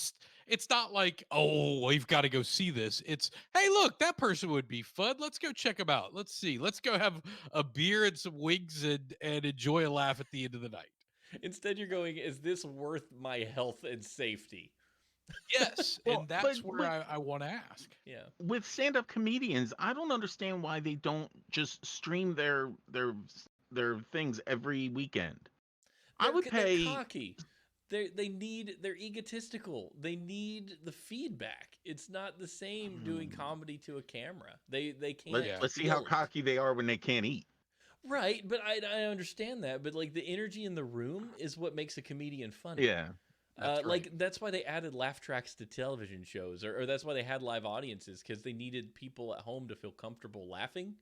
It's not like, oh, we've got to go see this. It's, hey, look, that person would be fun. Let's go check them out. Let's see. Let's go have a beer and some wings and enjoy a laugh at the end of the night. Instead, you're going, is this worth my health and safety? Yes, Well, and that's but where I want to ask. Yeah. with stand-up comedians, I don't understand why they don't just stream their things every weekend. I would They're pay. cocky. They're egotistical. They need the feedback. It's not the same doing Hmm, comedy to a camera. They can't Yeah. let's see how build. cocky they are when they can't eat. Right, but I understand that. But like the energy in the room is what makes a comedian funny. Yeah, That's right. Like that's why they added laugh tracks to television shows, or that's why they had live audiences because they needed people at home to feel comfortable laughing.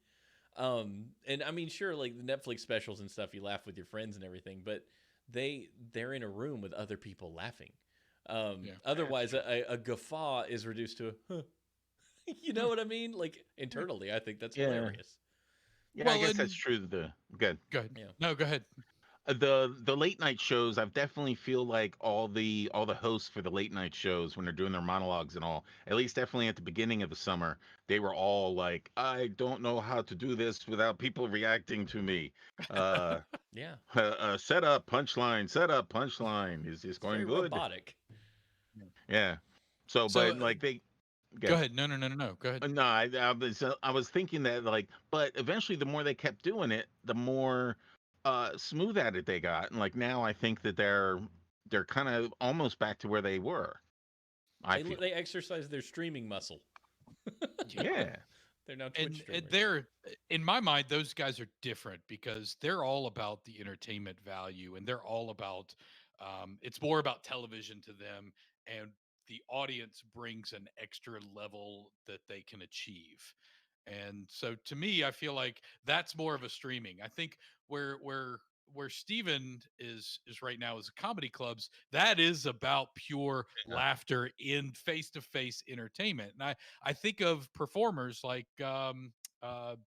And I mean, sure, like the Netflix specials and stuff, you laugh with your friends and everything, but they're in a room with other people laughing. Yeah. Otherwise, a guffaw is reduced to a, huh. You know what I mean? Like internally, I think that's yeah, hilarious. yeah. I Well, guess that's and true. Good. go ahead. Yeah. No, go ahead. The late night shows, I've definitely feel like all the hosts for the late night shows when they're doing their monologues and all, at least definitely at the beginning of the summer, they were all like, I don't know how to do this without people reacting to me. Uh, Yeah. set up punchline. Is this It's very going good? robotic. Yeah. So, So but like they go good. ahead. No. Go ahead. No, I was thinking that like, but eventually the more they kept doing it, the more smooth at it they got, and like now I think that they're kind of almost back to where they were. I feel. They exercise their streaming muscle. Yeah. They're now Twitch And streamers. they're, in my mind, those guys are different because they're all about the entertainment value, and they're all about it's more about television to them, and the audience brings an extra level that they can achieve. And so to me, I feel like that's more of a streaming. I think where Steven is right now is comedy clubs, that is about pure Yeah. laughter in face-to-face entertainment. And I think of performers like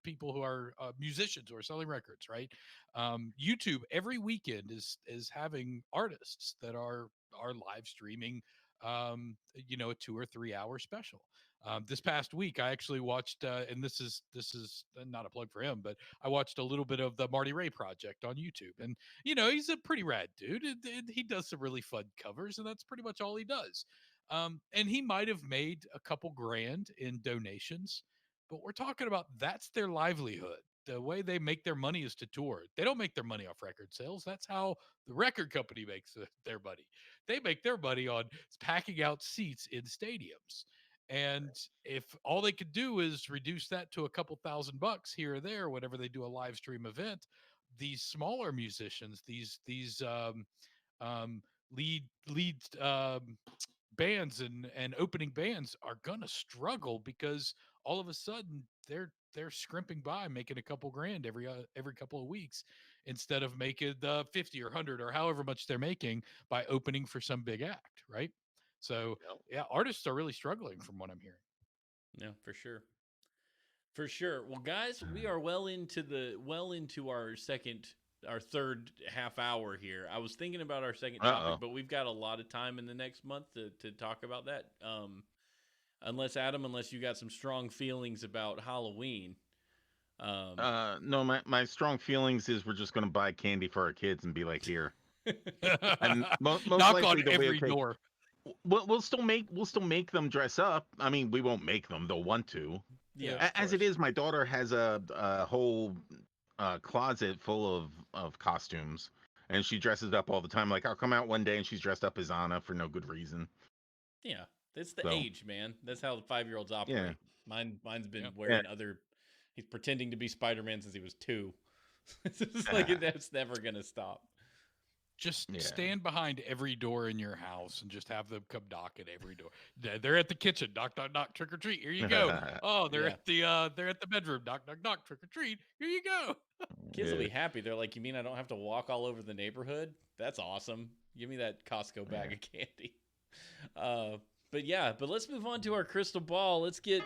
people who are musicians who are selling records, right? YouTube every weekend is having artists that are live streaming, a 2 or 3 hour special. This past week, I actually watched, and this is not a plug for him, but I watched a little bit of the Marty Ray project on YouTube, and he's a pretty rad dude. He does some really fun covers, and that's pretty much all he does. And he might have made a couple grand in donations, but we're talking about that's their livelihood. The way they make their money is to tour. They don't make their money off record sales. That's how the record company makes their money. They make their money on packing out seats in stadiums. And if all they could do is reduce that to a couple $1,000 here or there, whenever they do a live stream event, these smaller musicians, these um, lead bands and opening bands are gonna struggle because all of a sudden they're scrimping by making a couple grand every couple of weeks instead of making the 50 or 100 or however much they're making by opening for some big act, right? So yeah, artists are really struggling from what I'm hearing. Yeah, for sure. For sure. Well, guys, we are well into our third half hour here. I was thinking about our second topic, Uh but we've got a lot of time in the next month to talk about that. Unless you got some strong feelings about Halloween. oh. Um, No, my strong feelings is we're just gonna buy candy for our kids and be like, here, and most Knock on likely they'll be every okay. door. We'll still make them dress up. I mean, we won't make them; they'll want to. yeah, Yeah. of As it course. is, my daughter has a whole closet full of costumes, and she dresses up all the time. Like I'll come out one day and she's dressed up as Anna for no good reason. Yeah, that's the So age, man. That's how the 5-year-olds yeah, operate. Mine's been Yeah. yeah. wearing other. He's pretending to be Spider-Man since he was 2. It's just like Ah, that's never gonna stop. Just yeah. stand behind every door in your house and just have them come knock at every door. They're at the kitchen, knock, knock, knock, trick or treat. Here you go. Oh, Yeah, they're at the bedroom, knock, knock, knock, trick or treat. Here you go. kids will Yeah, be happy. They're like, "You mean I don't have to walk all over the neighborhood? That's awesome. Give me that Costco bag yeah. of candy." Uh, but let's move on to our crystal ball. Let's get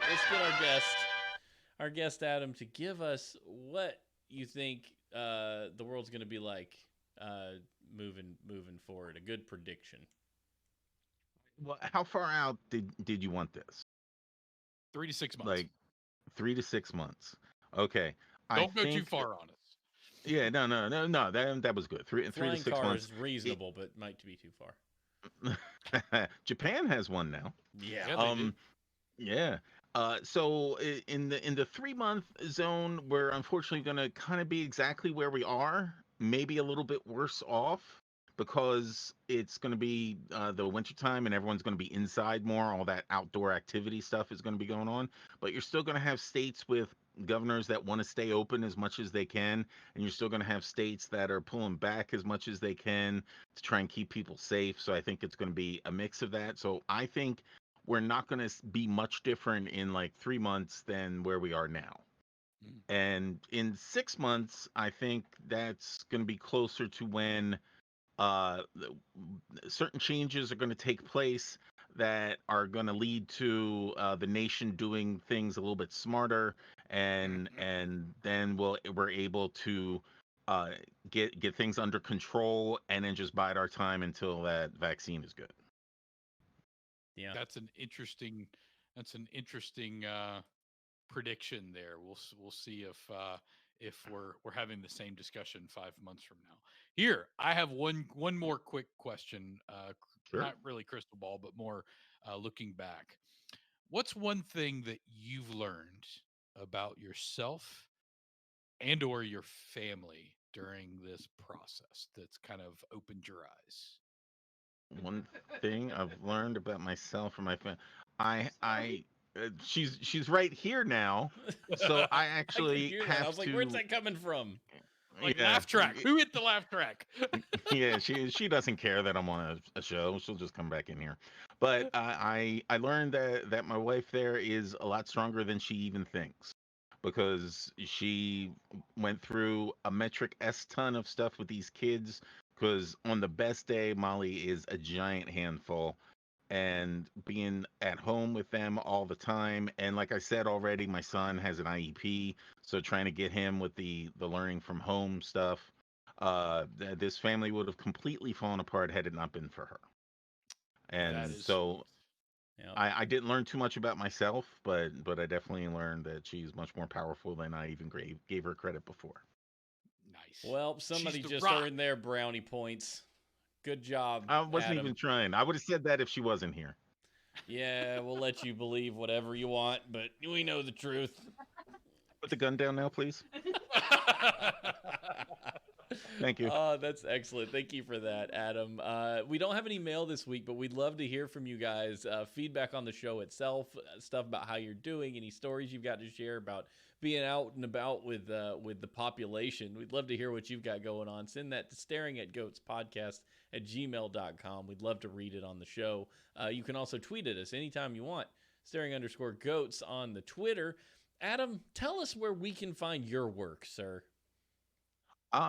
our guest Adam to give us what you think the world's going to be like uh, moving forward. A good prediction. Well, how far out did you want this? 3 to 6 months. Like 3 to 6 months. Okay. I Don't go too think far on us. Yeah, no. That was good. Three to Flying 6 months. cars reasonable, but might be too far. Japan has one now. Yeah. Yeah, they do. Yeah. So in the 3 month zone, we're unfortunately going to kind of be exactly where we are, maybe a little bit worse off because it's going to be the winter time and everyone's going to be inside more. All that outdoor activity stuff is going to be going on, but you're still going to have states with governors that want to stay open as much as they can, and you're still going to have states that are pulling back as much as they can to try and keep people safe. So I think it's going to be a mix of that. So I think we're not going to be much different in like 3 months than where we are now. Mm. And in 6 months, I think that's going to be closer to when uh, certain changes are going to take place that are going to lead to the nation doing things a little bit smarter, and then we're able to uh, get things under control, and then just bide our time until that vaccine is good. Yeah. That's an interesting. That's an interesting prediction there. We'll see if we're having the same discussion 5 months from now. Here, I have one more quick question. Sure. Not really crystal ball, but more looking back. What's one thing that you've learned about yourself and or your family during this process that's kind of opened your eyes? One thing I've learned about myself and my family, I she's right here now, so I I could actually hear that. I have was like, where's to. that coming from? Like Yeah, laugh track. Who hit the laugh track? yeah. She doesn't care that I'm on a show. She'll just come back in here. But I learned that my wife there is a lot stronger than she even thinks, because she went through a metric S ton of stuff with these kids. Because on the best day, Molly is a giant handful, and being at home with them all the time. And like I said already, my son has an IEP, so trying to get him with the learning from home stuff, this family would have completely fallen apart had it not been for her. That And is so sweet. Yeah. I didn't learn too much about myself, but I definitely learned that she's much more powerful than I even gave her credit before. Nice. Well, She's somebody the just rock. earned their brownie points. Good job, I wasn't Adam. even trying. I would have said that if she wasn't here. Yeah, we'll let you believe whatever you want, but we know the truth. Put the gun down now, please. Thank you. Oh, that's excellent. Thank you for that, Adam. We don't have any mail this week, but we'd love to hear from you guys. Feedback on the show itself, stuff about how you're doing, any stories you've got to share about being out and about with the population. We'd love to hear what you've got going on. Send that to staringatgoatspodcast@gmail.com. We'd love to read it on the show. You can also tweet at us anytime you want. Staring_goats on the Twitter. Adam, tell us where we can find your work, sir.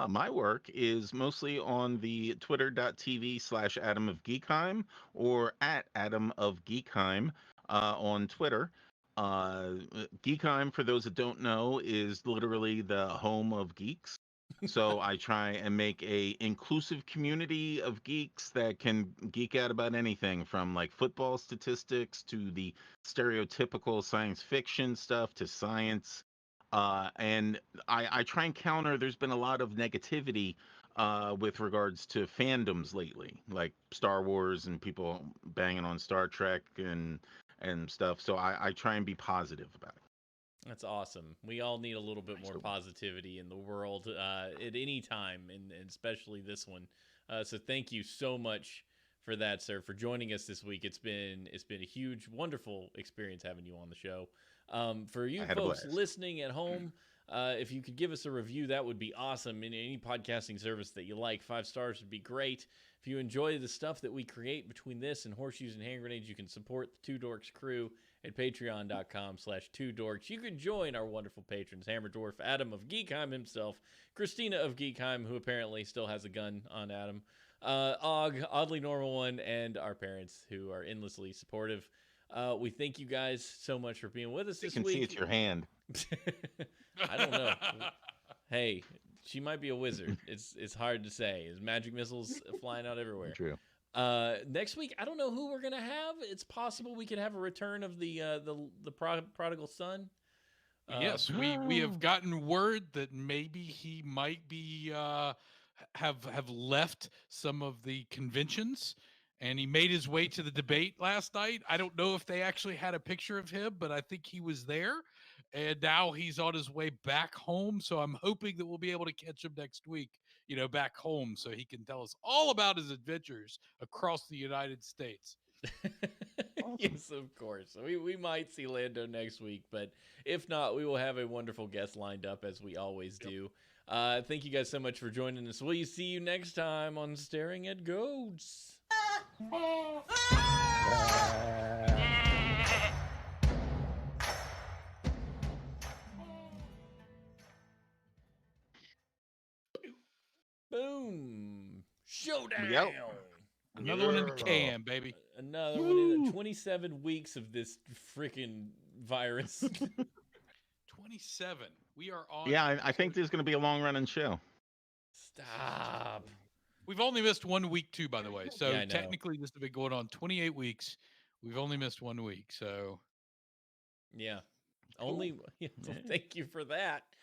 My work is mostly on the twitter.tv/Adam of Geekheim, or at Adam of Geekheim on Twitter. Geekheim, for those that don't know, is literally the home of geeks. So I try and make a inclusive community of geeks that can geek out about anything from like football statistics to the stereotypical science fiction stuff to science. And I try and counter. There's been a lot of negativity with regards to fandoms lately, like Star Wars and people banging on Star Trek and stuff. So I try and be positive about it. That's awesome. We all need a little bit more So- positivity in the world at any time, and especially this one. So thank you so much for that, sir, for joining us this week. It's been a huge, wonderful experience having you on the show. For you I had a folks blast. listening at home, if you could give us a review, that would be awesome. In any podcasting service that you like, 5 stars would be great. If you enjoy the stuff that we create between this and Horseshoes and Hand Grenades, you can support the Two Dorks crew at patreon.com/2dorks. You can join our wonderful patrons, Hammer Dwarf, Adam of Geekheim himself, Christina of Geekheim, who apparently still has a gun on Adam, Og, Oddly Normal One, and our parents, who are endlessly supportive. We thank you guys so much for being with us You this can week. see it's your hand. I don't know. Hey, she might be a wizard. It's hard to say. Is magic missiles flying out everywhere? True. Next week, I don't know who we're gonna have. It's possible we could have a return of the prodigal son. Yes, we have gotten word that maybe he might be have left some of the conventions, and he made his way to the debate last night. I don't know if they actually had a picture of him, but I think he was there, and now he's on his way back home. So I'm hoping that we'll be able to catch him next week, back home, so he can tell us all about his adventures across the United States. Yes, of course. We might see Lando next week, but if not, we will have a wonderful guest lined up as we always do. Thank you guys so much for joining us. Will you see you next time on Staring at Goats? Boom! Showdown! Yep. Another one in the can, baby. Another one in 27 weeks of this freaking virus. 27. We are on. Yeah, I think there's going to be a long running show. Stop. We've only missed 1 week too, by the way. So Yeah, I know. technically this has been going on 28 weeks. We've only missed 1 week. So Yeah. Only. Thank you for that.